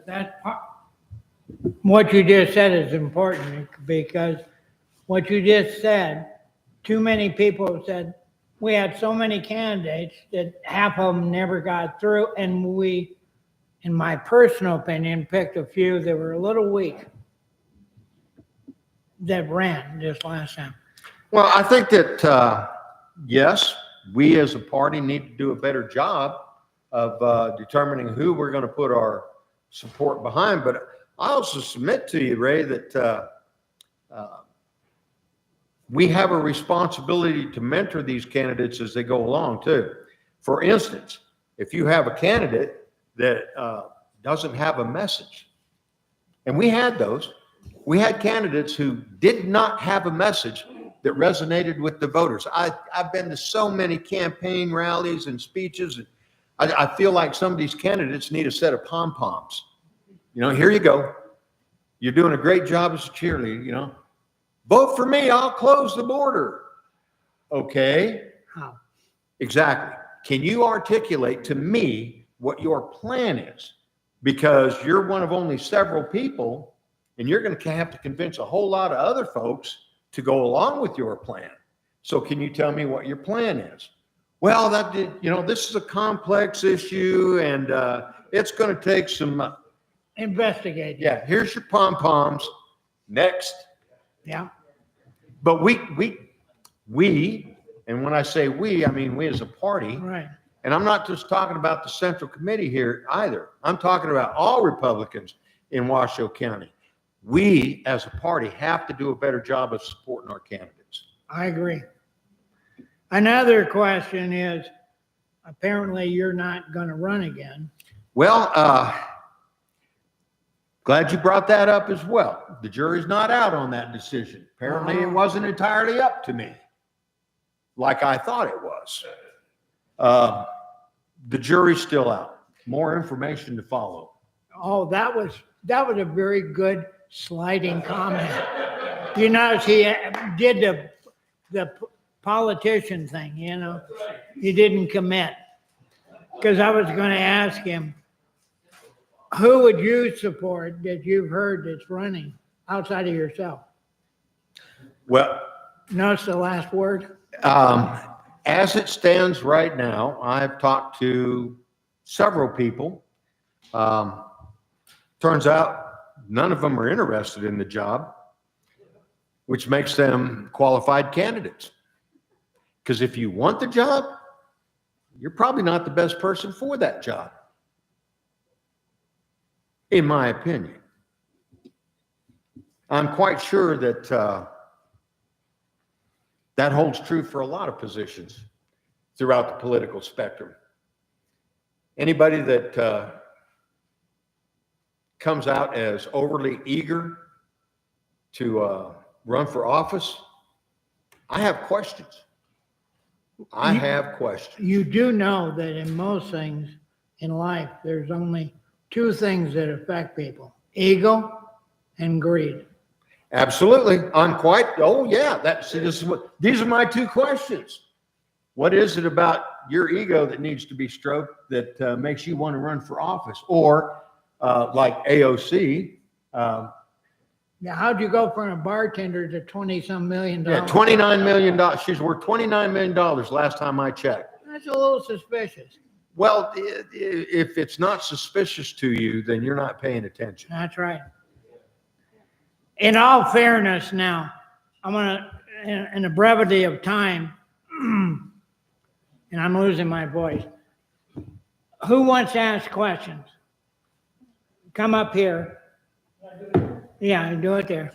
what you just said is important because what you just said, too many people said, we had so many candidates that half of them never got through, and we, in my personal opinion, picked a few that were a little weak that ran this last time. Well, I think that, yes, we as a party need to do a better job of determining who we're going to put our support behind. But I also submit to you, Ray, that we have a responsibility to mentor these candidates as they go along, too. For instance, if you have a candidate that doesn't have a message, and we had those, we had candidates who did not have a message that resonated with the voters. I've been to so many campaign rallies and speeches, and I feel like some of these candidates need a set of pom-poms. You know, here you go. You're doing a great job as a cheerleader, you know. Vote for me, I'll close the border. Okay. How? Exactly. Can you articulate to me what your plan is? Because you're one of only several people, and you're going to have to convince a whole lot of other folks to go along with your plan. So can you tell me what your plan is? Well, this is a complex issue, and it's going to take some Investigate. Yeah, here's your pom-poms. Next. Yeah. But we, and when I say we, I mean we as a party. Right. And I'm not just talking about the Central Committee here either. I'm talking about all Republicans in Washoe County. We as a party have to do a better job of supporting our candidates. I agree. Another question is, apparently you're not going to run again. Well, glad you brought that up as well. The jury's not out on that decision. Apparently it wasn't entirely up to me, like I thought it was. The jury's still out. More information to follow. Oh, that was a very good sliding comment. You notice he did the politician thing, you know. He didn't commit. Because I was going to ask him, who would you support that you've heard that's running outside of yourself? Well, Notice the last word? as it stands right now, I've talked to several people. Turns out none of them are interested in the job, which makes them qualified candidates. Because if you want the job, you're probably not the best person for that job, in my opinion. I'm quite sure that that holds true for a lot of positions throughout the political spectrum. Anybody that comes out as overly eager to run for office, I have questions. I have questions. You do know that in most things in life, there's only two things that affect people: ego and greed. Absolutely. I'm quite, oh yeah, these are my two questions. What is it about your ego that needs to be stroked that makes you want to run for office? Or like AOC. Now, how'd you go from a bartender to 20-some million? Yeah, $29 million. She's worth $29 million last time I checked. That's a little suspicious. Well, if it's not suspicious to you, then you're not paying attention. That's right. In all fairness now, I'm going to, in the brevity of time, and I'm losing my voice. Who wants to ask questions? Come up here. Yeah, do it there.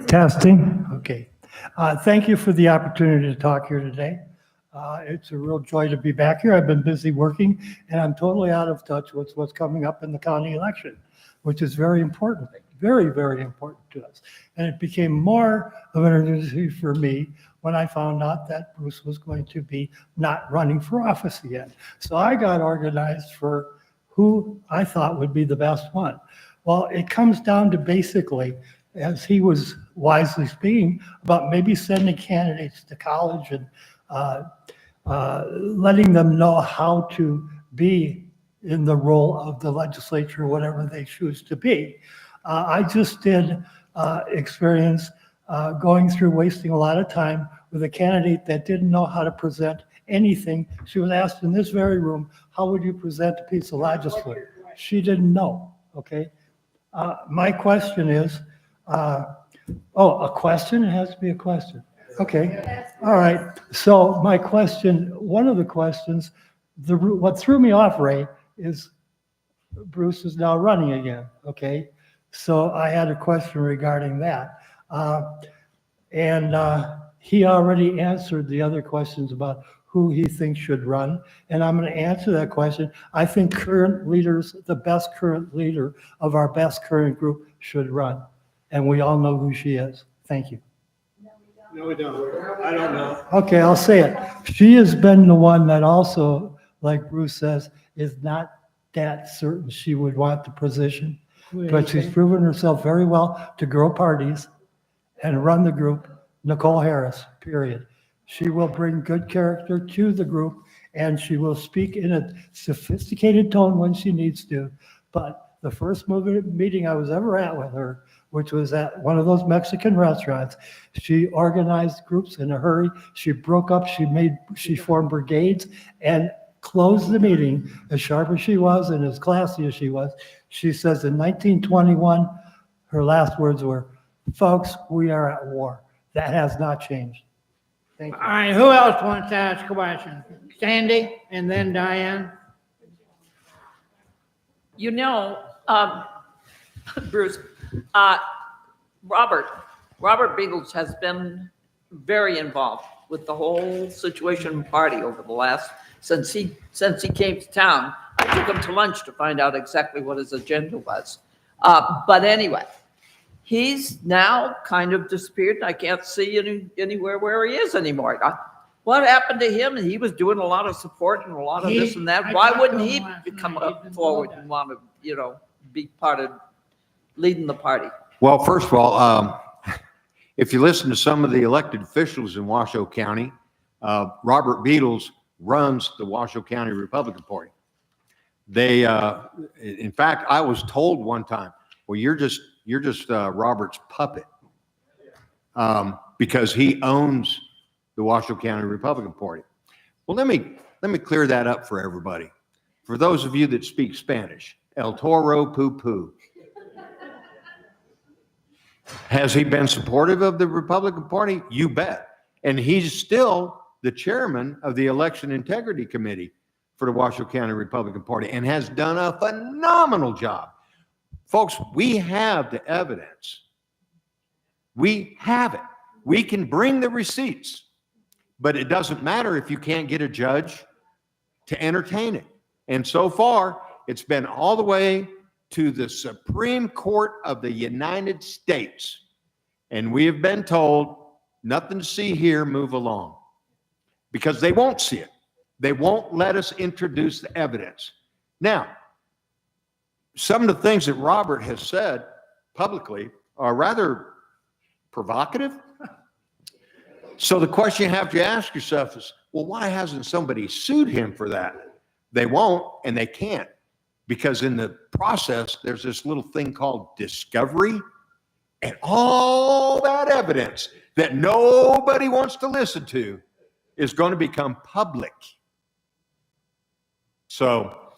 Testing, okay. Thank you for the opportunity to talk here today. It's a real joy to be back here. I've been busy working, and I'm totally out of touch with what's coming up in the county election, which is very important, very, very important to us. And it became more of an urgency for me when I found out that Bruce was going to be not running for office again. So I got organized for who I thought would be the best one. Well, it comes down to basically, as he was wisely speaking, about maybe sending candidates to college and letting them know how to be in the role of the legislature, whatever they choose to be. I just did experience going through wasting a lot of time with a candidate that didn't know how to present anything. She was asked in this very room, how would you present a piece of legislation? She didn't know, okay? My question is, a question? It has to be a question. Okay, all right. So my question, one of the questions, what threw me off, Ray, is Bruce is now running again, okay? So I had a question regarding that. He already answered the other questions about who he thinks should run, and I'm going to answer that question. I think current leaders, the best current leader of our best current group should run, and we all know who she is. Thank you. No, we don't. I don't know. Okay, I'll say it. She has been the one that also, like Bruce says, is not that certain she would want the position, but she's proven herself very well to grow parties and run the group. Nicole Harris, period. She will bring good character to the group, and she will speak in a sophisticated tone when she needs to. But the first meeting I was ever at with her, which was at one of those Mexican restaurants, she organized groups in a hurry. She broke up, she formed brigades and closed the meeting as sharp as she was and as classy as she was. She says in 1921, her last words were, "Folks, we are at war." That has not changed. Thank you. All right, who else wants to ask a question? Sandy and then Diane. You know, Bruce, Robert Robert Beatles has been very involved with the whole situation party over the last, since he came to town. I took him to lunch to find out exactly what his agenda was. But anyway, he's now kind of disappeared, and I can't see anywhere where he is anymore. What happened to him? And he was doing a lot of support and a lot of this and that. Why wouldn't he come up forward and want to, be part of leading the party? Well, first of all, if you listen to some of the elected officials in Washoe County, Robert Beatles runs the Washoe County Republican Party. They, in fact, I was told one time, well, you're just Robert's puppet, because he owns the Washoe County Republican Party. Well, let me clear that up for everybody. For those of you that speak Spanish, El Toro Poo Poo. Has he been supportive of the Republican Party? You bet. And he's still the chairman of the Election Integrity Committee for the Washoe County Republican Party and has done a phenomenal job. Folks, we have the evidence. We have it. We can bring the receipts, but it doesn't matter if you can't get a judge to entertain it. And so far, it's been all the way to the Supreme Court of the United States. And we have been told, nothing to see here, move along. Because they won't see it. They won't let us introduce the evidence. Now, some of the things that Robert has said publicly are rather provocative. So the question you have to ask yourself is, well, why hasn't somebody sued him for that? They won't, and they can't. Because in the process, there's this little thing called discovery, and all that evidence that nobody wants to listen to is going to become public. So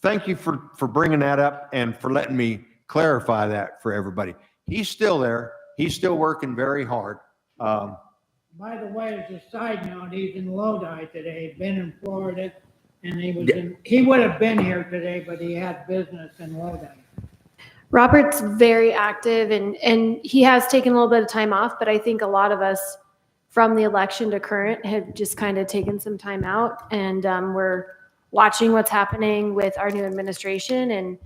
thank you for bringing that up and for letting me clarify that for everybody. He's still there. He's still working very hard. By the way, as a side note, he's in Lodi today, been in Florida, and he would have been here today, but he had business in Lodi. Robert's very active and he has taken a little bit of time off, but I think a lot of us from the election to current have just kind of taken some time out, and we're watching what's happening with our new administration. And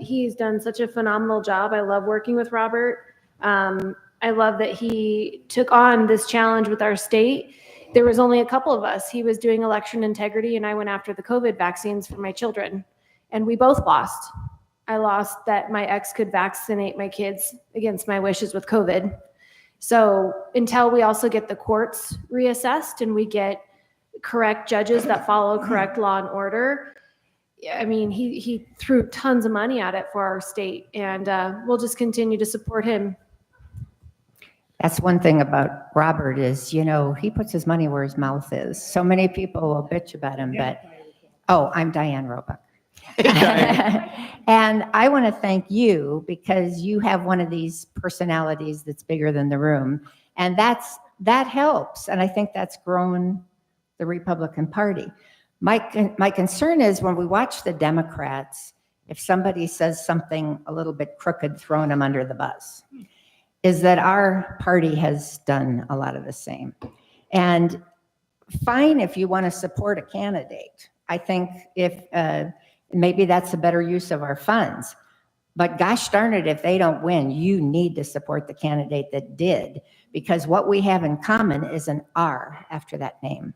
he's done such a phenomenal job. I love working with Robert. I love that he took on this challenge with our state. There was only a couple of us. He was doing election integrity, and I went after the COVID vaccines for my children, and we both lost. I lost that my ex could vaccinate my kids against my wishes with COVID. So until we also get the courts reassessed and we get correct judges that follow correct law and order, I mean, he threw tons of money at it for our state, and we'll just continue to support him. That's one thing about Robert is, he puts his money where his mouth is. So many people will bitch about him, but, I'm Diane Roebuck. And I want to thank you because you have one of these personalities that's bigger than the room. And that helps. And I think that's grown the Republican Party. My concern is when we watch the Democrats, if somebody says something a little bit crooked, throwing them under the bus, is that our party has done a lot of the same. And fine if you want to support a candidate. I think if maybe that's a better use of our funds. But gosh darn it, if they don't win, you need to support the candidate that did, because what we have in common is an R after that name.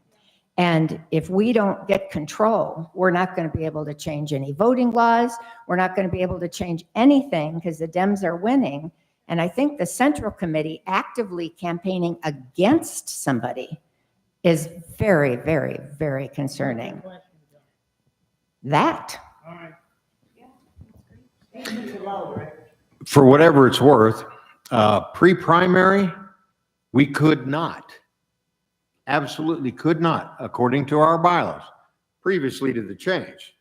And if we don't get control, we're not going to be able to change any voting laws. We're not going to be able to change anything because the Dems are winning. And I think the Central Committee actively campaigning against somebody is very, very, very concerning. That. For whatever it's worth, pre-primary, we could not, absolutely could not, according to our bylaws, previously to the change,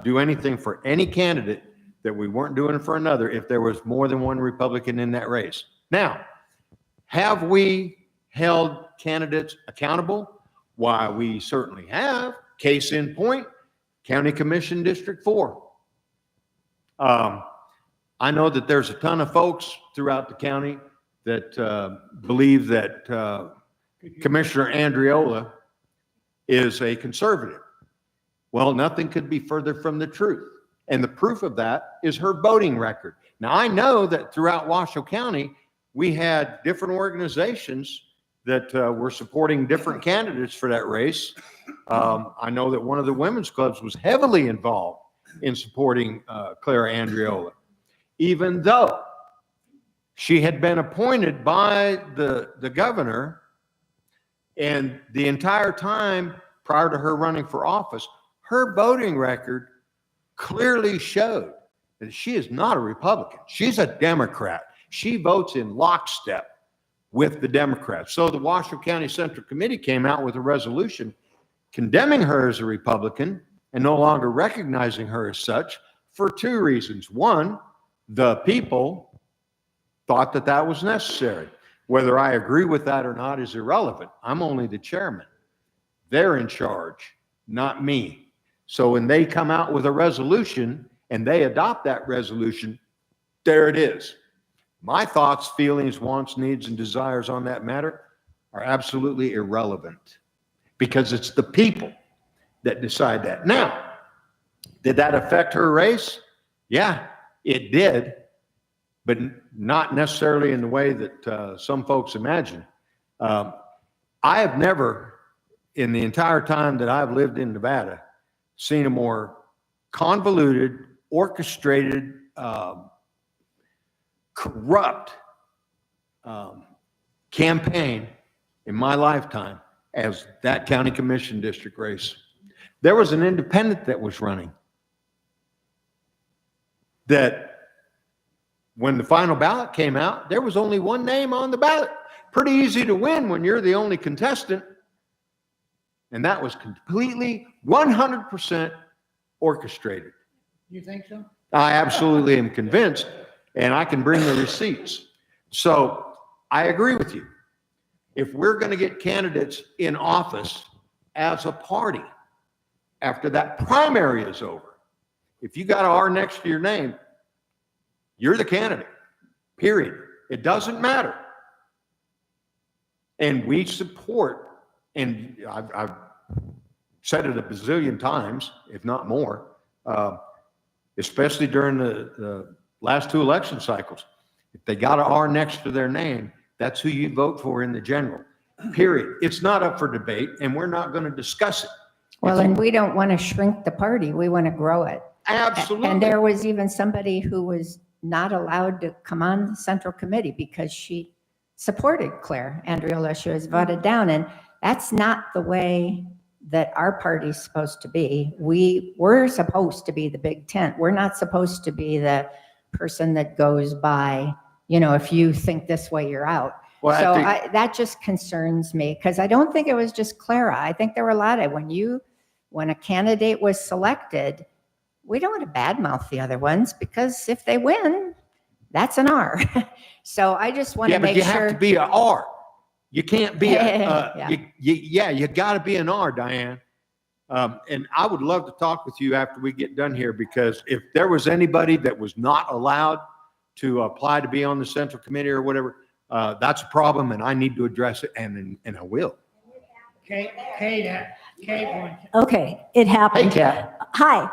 do anything for any candidate that we weren't doing for another if there was more than one Republican in that race. Now, have we held candidates accountable? Why, we certainly have. Case in point, County Commission District 4. I know that there's a ton of folks throughout the county that believe that Commissioner Andriola is a conservative. Well, nothing could be further from the truth. And the proof of that is her voting record. Now, I know that throughout Washoe County, we had different organizations that were supporting different candidates for that race. I know that one of the women's clubs was heavily involved in supporting Clara Andriola, even though she had been appointed by the governor, and the entire time prior to her running for office, her voting record clearly showed that she is not a Republican. She's a Democrat. She votes in lockstep with the Democrats. So the Washoe County Central Committee came out with a resolution condemning her as a Republican and no longer recognizing her as such for two reasons. One, the people thought that that was necessary. Whether I agree with that or not is irrelevant. I'm only the chairman. They're in charge, not me. So when they come out with a resolution and they adopt that resolution, there it is. My thoughts, feelings, wants, needs, and desires on that matter are absolutely irrelevant because it's the people that decide that. Now, did that affect her race? Yeah, it did, but not necessarily in the way that some folks imagine. I have never, in the entire time that I've lived in Nevada, seen a more convoluted, orchestrated, corrupt campaign in my lifetime as that county commission district race. There was an independent that was running that when the final ballot came out, there was only one name on the ballot. Pretty easy to win when you're the only contestant. And that was completely 100% orchestrated. You think so? I absolutely am convinced, and I can bring the receipts. So I agree with you. If we're going to get candidates in office as a party after that primary is over, if you got an R next to your name, you're the candidate, period. It doesn't matter. And we support, and I've said it a bazillion times, if not more, especially during the last two election cycles. If they got an R next to their name, that's who you vote for in the general, period. It's not up for debate, and we're not going to discuss it. Well, and we don't want to shrink the party. We want to grow it. Absolutely. And there was even somebody who was not allowed to come on the central committee because she supported Claire Andriola. She was voted down, and that's not the way that our party's supposed to be. We're supposed to be the big tent. We're not supposed to be the person that goes by, you know, if you think this way, you're out. Well, So that just concerns me because I don't think it was just Clara. I think there were a lot of, when a candidate was selected, we don't want to badmouth the other ones because if they win, that's an R. So I just want to make sure. Yeah, but you have to be an R. You can't be Yeah. you got to be an R, Diane. And I would love to talk with you after we get done here, because if there was anybody that was not allowed to apply to be on the central committee or whatever, that's a problem, and I need to address it, and I will. Kate wants it. Okay, it happened. Hey, Kat. Hi,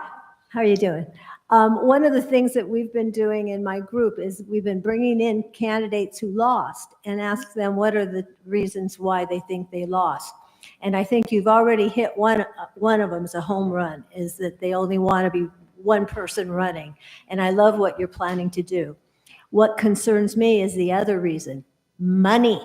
how are you doing? One of the things that we've been doing in my group is we've been bringing in candidates who lost and ask them what are the reasons why they think they lost. And I think you've already hit one of them is a home run, is that they only want to be one person running. And I love what you're planning to do. What concerns me is the other reason, money.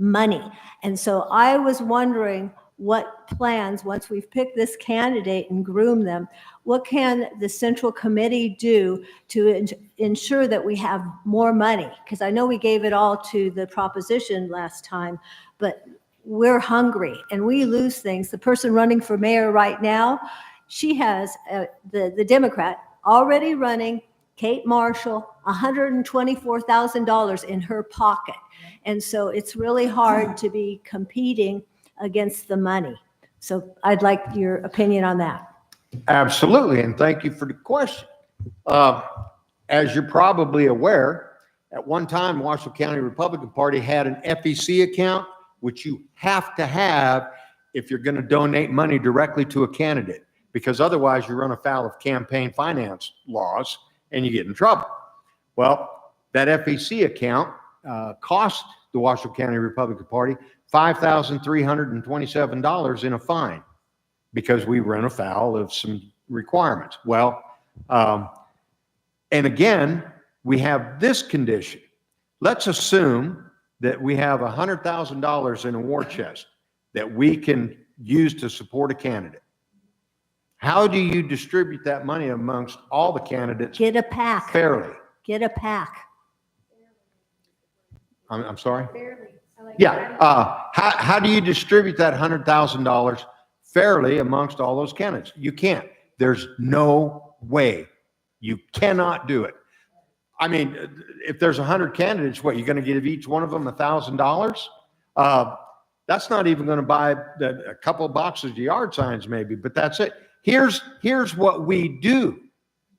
And so I was wondering what plans, once we've picked this candidate and groomed them, what can the central committee do to ensure that we have more money? Because I know we gave it all to the proposition last time, but we're hungry and we lose things. The person running for mayor right now, she has the Democrat already running, Kate Marshall, $124,000 in her pocket. And so it's really hard to be competing against the money. So I'd like your opinion on that. Absolutely, and thank you for the question. as you're probably aware, at one time, Washoe County Republican Party had an FEC account, which you have to have if you're going to donate money directly to a candidate, because otherwise you run afoul of campaign finance laws and you get in trouble. Well, that FEC account cost the Washoe County Republican Party $5,327 in a fine because we ran afoul of some requirements. Well, and again, we have this condition. Let's assume that we have $100,000 in a war chest that we can use to support a candidate. How do you distribute that money amongst all the candidates? Get a PAC. Fairly. Get a PAC. I'm sorry? Fairly. I like Yeah. that. How do you distribute that $100,000 fairly amongst all those candidates? You can't. There's no way. You cannot do it. I mean, if there's 100 candidates, what, you're going to give each one of them $1,000? That's not even going to buy a couple of boxes of yard signs maybe, but that's it. Here's what we do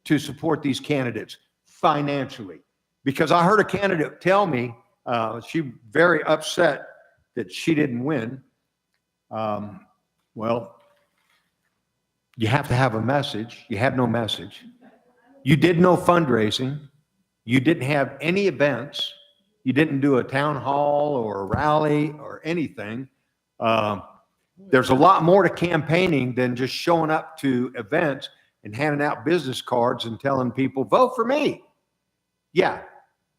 to support these candidates financially. Because I heard a candidate tell me, she very upset that she didn't win. Well, you have to have a message. You had no message. You did no fundraising. You didn't have any events. You didn't do a town hall or a rally or anything. There's a lot more to campaigning than just showing up to events and handing out business cards and telling people, vote for me. Yeah,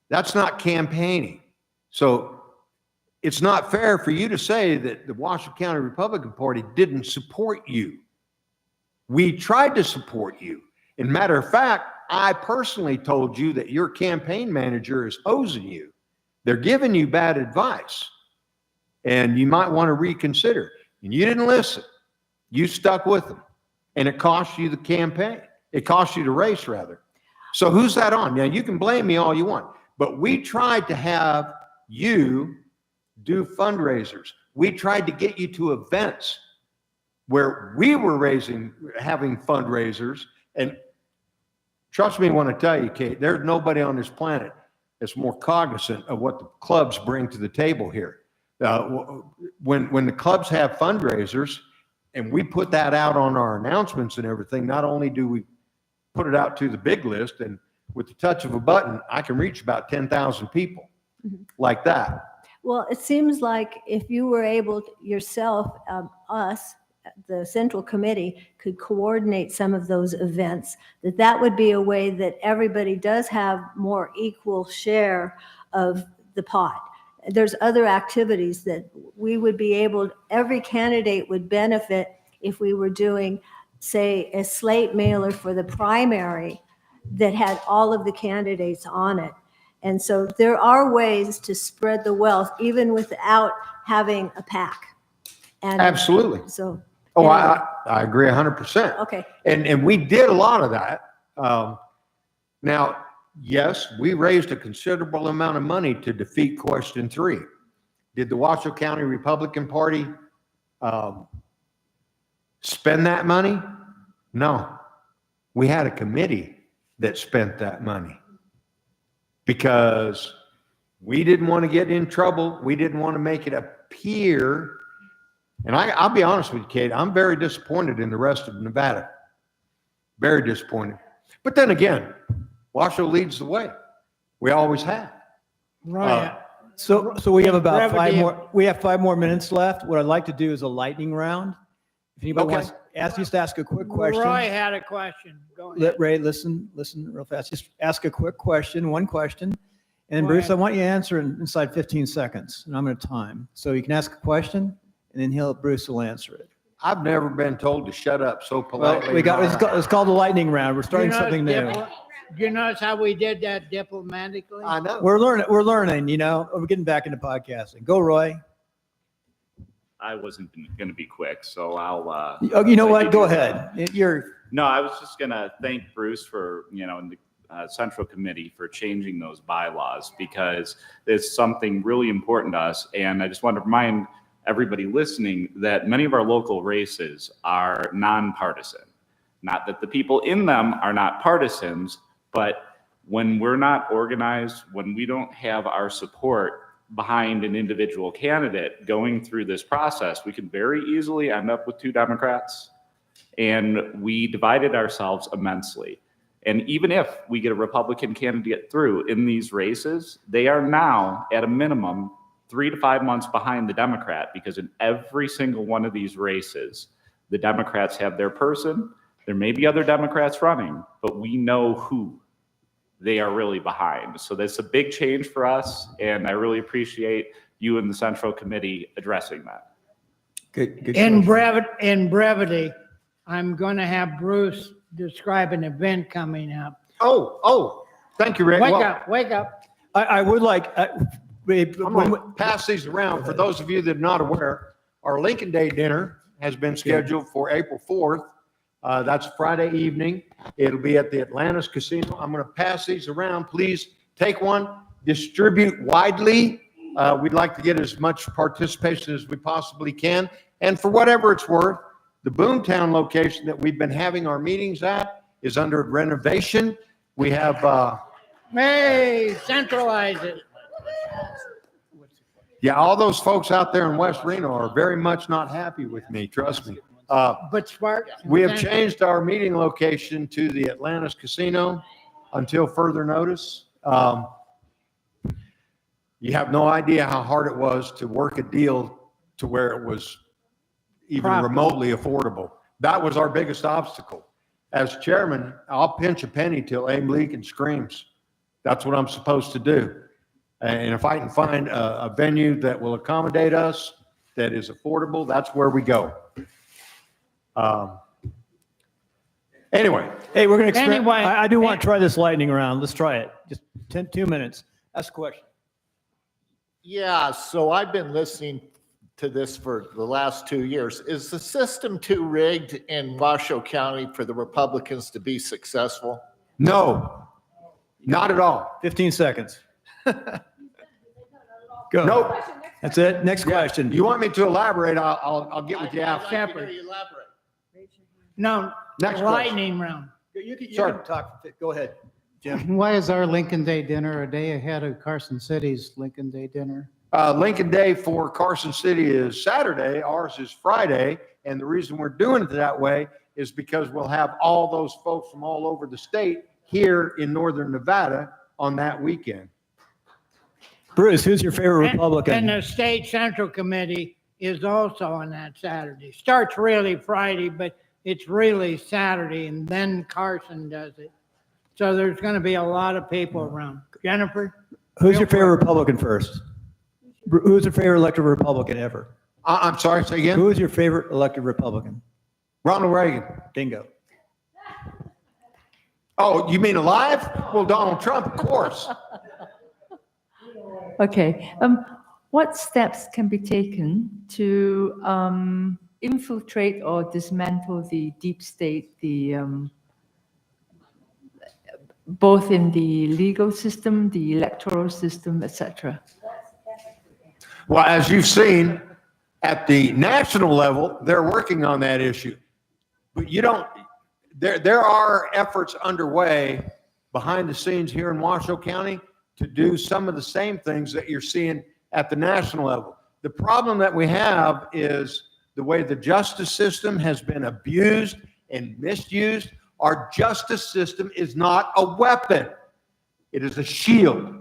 that's not campaigning. So it's not fair for you to say that the Washoe County Republican Party didn't support you. We tried to support you. And matter of fact, I personally told you that your campaign manager is hosing you. They're giving you bad advice. And you might want to reconsider. And you didn't listen. You stuck with them. And it cost you the campaign. It cost you the race, rather. So who's that on? Now, you can blame me all you want. But we tried to have you do fundraisers. We tried to get you to events where we were having fundraisers. And trust me when I tell you, Kate, there's nobody on this planet that's more cognizant of what the clubs bring to the table here. When the clubs have fundraisers and we put that out on our announcements and everything, not only do we put it out to the big list, and with the touch of a button, I can reach about 10,000 people like that. Well, it seems like if you were able to, yourself, us, the Central Committee, could coordinate some of those events, that would be a way that everybody does have more equal share of the pot. There's other activities that we would be able, every candidate would benefit if we were doing, say, a slate mailer for the primary that had all of the candidates on it. And so there are ways to spread the wealth even without having a PAC. And Absolutely. So. Oh, anyway. I agree 100%. Okay. And we did a lot of that. Now, yes, we raised a considerable amount of money to defeat question 3. Did the Washoe County Republican Party spend that money? No. We had a committee that spent that money because we didn't want to get in trouble. We didn't want to make it appear. And I'll be honest with you, Kate, I'm very disappointed in the rest of Nevada. Very disappointed. But then again, Washoe leads the way. We always have. Right. So we have about Brevity. 5 more minutes left. What I'd like to do is a lightning round. If anybody wants to ask a quick question. Roy had a question. Go ahead. Let Ray listen real fast. Just ask a quick question, one question. And Go Bruce, ahead. I want you to answer inside 15 seconds, and I'm going to time. So you can ask a question, and then Bruce will answer it. I've never been told to shut up so politely. Well, it's called the lightning round. We're starting something new. Do you notice how we did that diplomatically? I know. We're learning, We're getting back into podcasting. Go, Roy. I wasn't going to be quick, so I'll. You know what? Go ahead. No, I was just going to thank Bruce for, in the Central Committee for changing those bylaws, because it's something really important to us. And I just want to remind everybody listening that many of our local races are nonpartisan. Not that the people in them are not partisans, but When we're not organized, when we don't have our support behind an individual candidate going through this process, we can very easily end up with 2 Democrats. And we divided ourselves immensely. And even if we get a Republican candidate through in these races, they are now at a minimum 3 to 5 months behind the Democrat, because in every single one of these races, the Democrats have their person. There may be other Democrats running, but we know who they are really behind. So that's a big change for us, and I really appreciate you and the Central Committee addressing that. Good In question. brevity, I'm going to have Bruce describe an event coming up. Oh, thank you, Rick. Wake Well, up, wake up. I would like, I'm going to pass these around. For those of you that are not aware, our Lincoln Day dinner has been scheduled for April 4th. That's Friday evening. It'll be at the Atlantis Casino. I'm going to pass these around. Please take one, distribute widely. We'd like to get as much participation as we possibly can. And for whatever it's worth, the Boomtown location that we've been having our meetings at is under renovation. We have, Hey, centralize it. yeah, all those folks out there in West Reno are very much not happy with me, trust me. But Sparks. We have changed our meeting location to the Atlantis Casino until further notice. You have no idea how hard it was to work a deal to where it was even remotely affordable. That was our biggest obstacle. As chairman, I'll pinch a penny till Abe Lincoln screams. That's what I'm supposed to do. And if I can find a venue that will accommodate us, that is affordable, that's where we go. Anyway. Hey, we're going to Anyway. I do want to try this lightning round. Let's try it. Just 2 minutes. Ask a question. Yeah, so I've been listening to this for the last 2 years. Is the system too rigged in Washoe County for the Republicans to be successful? No, not at all. 15 seconds. Go. Nope. That's it. Next question. You want me to elaborate? I'll get with you after. Separate. No, Next lightning round. You can Sure. talk. Go ahead, Jim. Why is our Lincoln Day dinner a day ahead of Carson City's Lincoln Day dinner? Lincoln Day for Carson City is Saturday. Ours is Friday. And the reason we're doing it that way is because we'll have all those folks from all over the state here in Northern Nevada on that weekend. Bruce, who's your favorite Republican? And the state central committee is also on that Saturday. Starts really Friday, but it's really Saturday, and then Carson does it. So there's going to be a lot of people around. Jennifer? Who's your favorite Republican first? Who's your favorite elected Republican ever? I'm sorry, say again? Who is your favorite elected Republican? Ronald Reagan. Bingo. Oh, you mean alive? Well, Donald Trump, of course. Okay. What steps can be taken to infiltrate or dismantle the deep state, both in the legal system, the electoral system, etc.? Well, as you've seen, at the national level, they're working on that issue. But you don't, there are efforts underway behind the scenes here in Washoe County to do some of the same things that you're seeing at the national level. The problem that we have is the way the justice system has been abused and misused. Our justice system is not a weapon. It is a shield.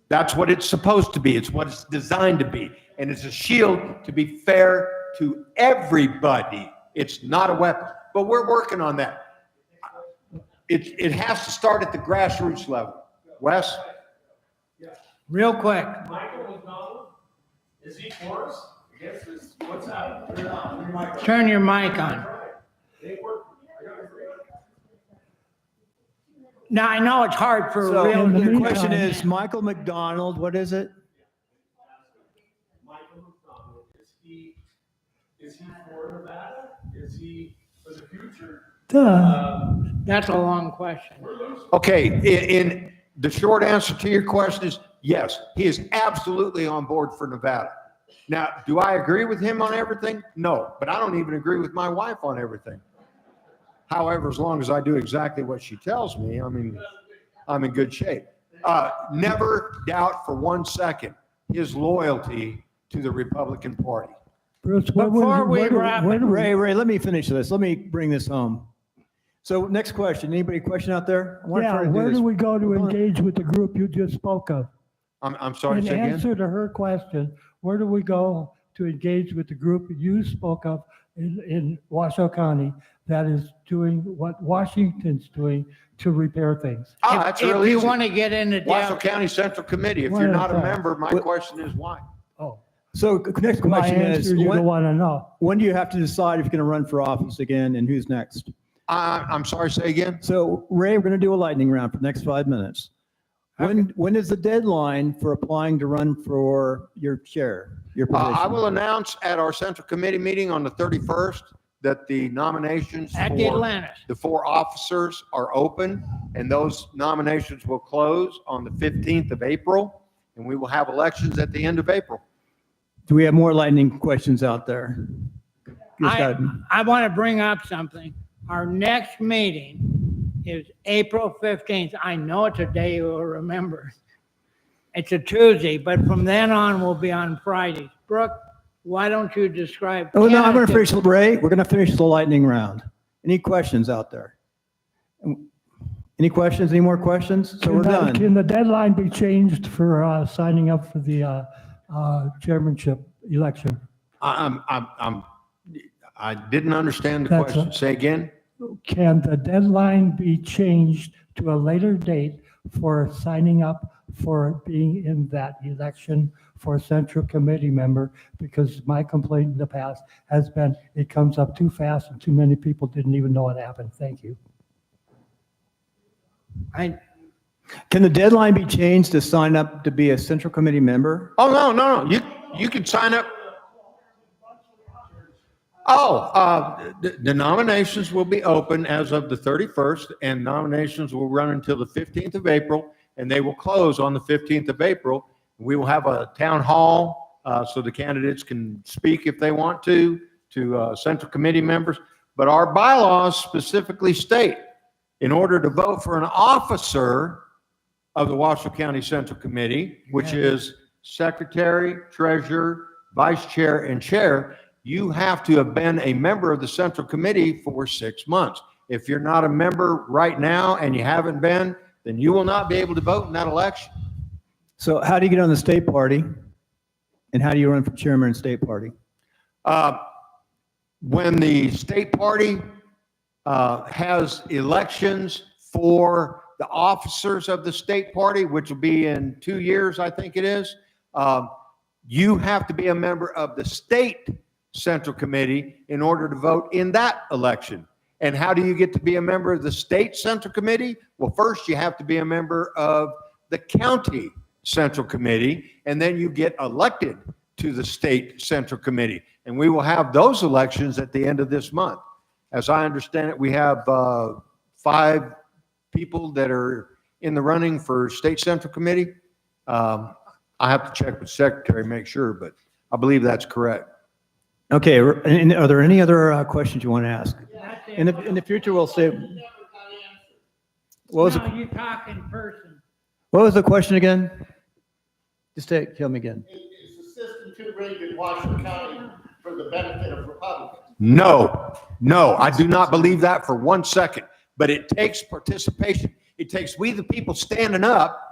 That's what it's supposed to be. It's what it's designed to be. And it's a shield to be fair to everybody. It's not a weapon. But we're working on that. It has to start at the grassroots level. Wes? Real quick. Michael McDonald, is he for us? I guess it's, what's up? Turn your mic on. Now, I know it's hard for So real. the question is, Michael McDonald, what is it? Michael McDonald, is he for Nevada? Is he for the future? That's a long question. Okay, in the short answer to your question is yes, he is absolutely on board for Nevada. Now, do I agree with him on everything? No, but I don't even agree with my wife on everything. However, as long as I do exactly what she tells me, I mean, I'm in good shape. Never doubt for 1 second his loyalty to the Republican Party. Bruce, Before we wrap it, Ray, let me finish this. Let me bring this home. So next question. Anybody question out there? I want to try Yeah, to do where this. do we go to engage with the group you just spoke of? I'm sorry, In say again? answer to her question, where do we go to engage with the group you spoke of in Washoe County that is doing what Washington's doing to repair things? That's really If you easy. want to get into Washoe depth, County Central Committee. If What you're is not a that? member, my question is why? Oh, So next my question is, answer you don't want to know. when do you have to decide if you're going to run for office again and who's next? I'm sorry, say again? So Ray, we're going to do a lightning round for the next 5 minutes. When is the deadline for applying to run for your chair, your position? I will announce at our Central Committee meeting on the 31st that the nominations at the for Atlantis. the 4 officers are open, and those nominations will close on the 15th of April, and we will have elections at the end of April. Do we have more lightning questions out there? I want to bring up something. Our next meeting is April 15th. I know it's a day you will remember. It's a Tuesday, but from then on, we'll be on Fridays. Brooke, why don't you describe? Oh, no, I'm going to candidates? finish, Ray. We're going to finish the lightning round. Any questions out there? Any questions? Any more questions? So we're done. Can the deadline be changed for signing up for the chairmanship election? I didn't understand the That's question. Say again? Can the deadline be changed to a later date for signing up for being in that election for a Central Committee member? Because my complaint in the past has been it comes up too fast and too many people didn't even know it happened. Thank you. Can the deadline be changed to sign up to be a Central Committee member? Oh, no. You can sign up. The nominations will be open as of the 31st, and nominations will run until the 15th of April, and they will close on the 15th of April. We will have a town hall so the candidates can speak if they want to Central Committee members. But our bylaws specifically state, in order to vote for an officer of the Washoe County Central Committee, which is secretary, treasurer, vice chair, and chair, you have to have been a member of the Central Committee for 6 months. If you're not a member right now and you haven't been, then you will not be able to vote in that election. So how do you get on the state party? And how do you run for chairman and state party? When the state party has elections for the officers of the state party, which will be in 2 years, I think it is, you have to be a member of the state Central Committee in order to vote in that election. And how do you get to be a member of the state Central Committee? Well, first you have to be a member of the county Central Committee, and then you get elected to the state Central Committee. And we will have those elections at the end of this month. As I understand it, we have 5 people that are in the running for state Central Committee. I have to check with secretary, make sure, but I believe that's correct. Okay, and are there any other questions you want to ask? In the future, we'll say, what was You talk in person. the question again? Just tell me again. Is the system too rigged in Washington County for the benefit of Republicans? No, I do not believe that for 1 second, but it takes participation. It takes we the people standing up,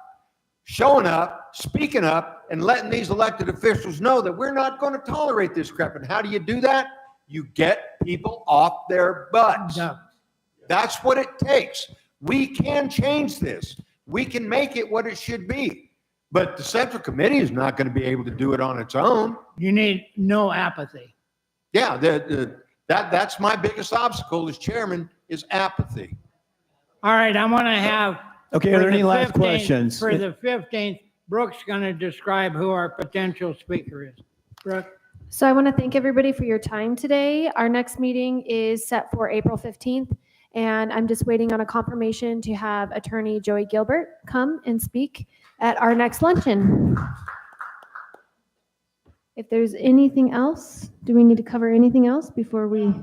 showing up, speaking up, and letting these elected officials know that we're not going to tolerate this crap. And how do you do that? You get people off their butts. That's what it takes. We can change this. We can make it what it should be. But the Central Committee is not going to be able to do it on its own. You need no apathy. Yeah, that's my biggest obstacle as chairman is apathy. All right, I want to have. Okay, are there any last 15th questions? For the 15th, Brooke's going to describe who our potential speaker is. Brooke? So I want to thank everybody for your time today. Our next meeting is set for April 15th, and I'm just waiting on a confirmation to have Attorney Joey Gilbert come and speak at our next luncheon. If there's anything else, do we need to cover anything else before we?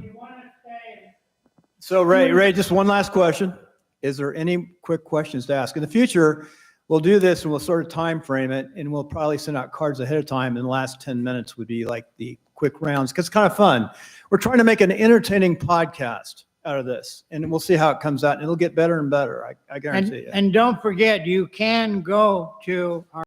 So Ray, just one last question. Is there any quick questions to ask? In the future, we'll do this and we'll sort of time frame it, and we'll probably send out cards ahead of time, and the last 10 minutes would be like the quick rounds, because it's kind of fun. We're trying to make an entertaining podcast out of this, and we'll see how it comes out, and it'll get better and better. I guarantee you. And don't forget, you can go to our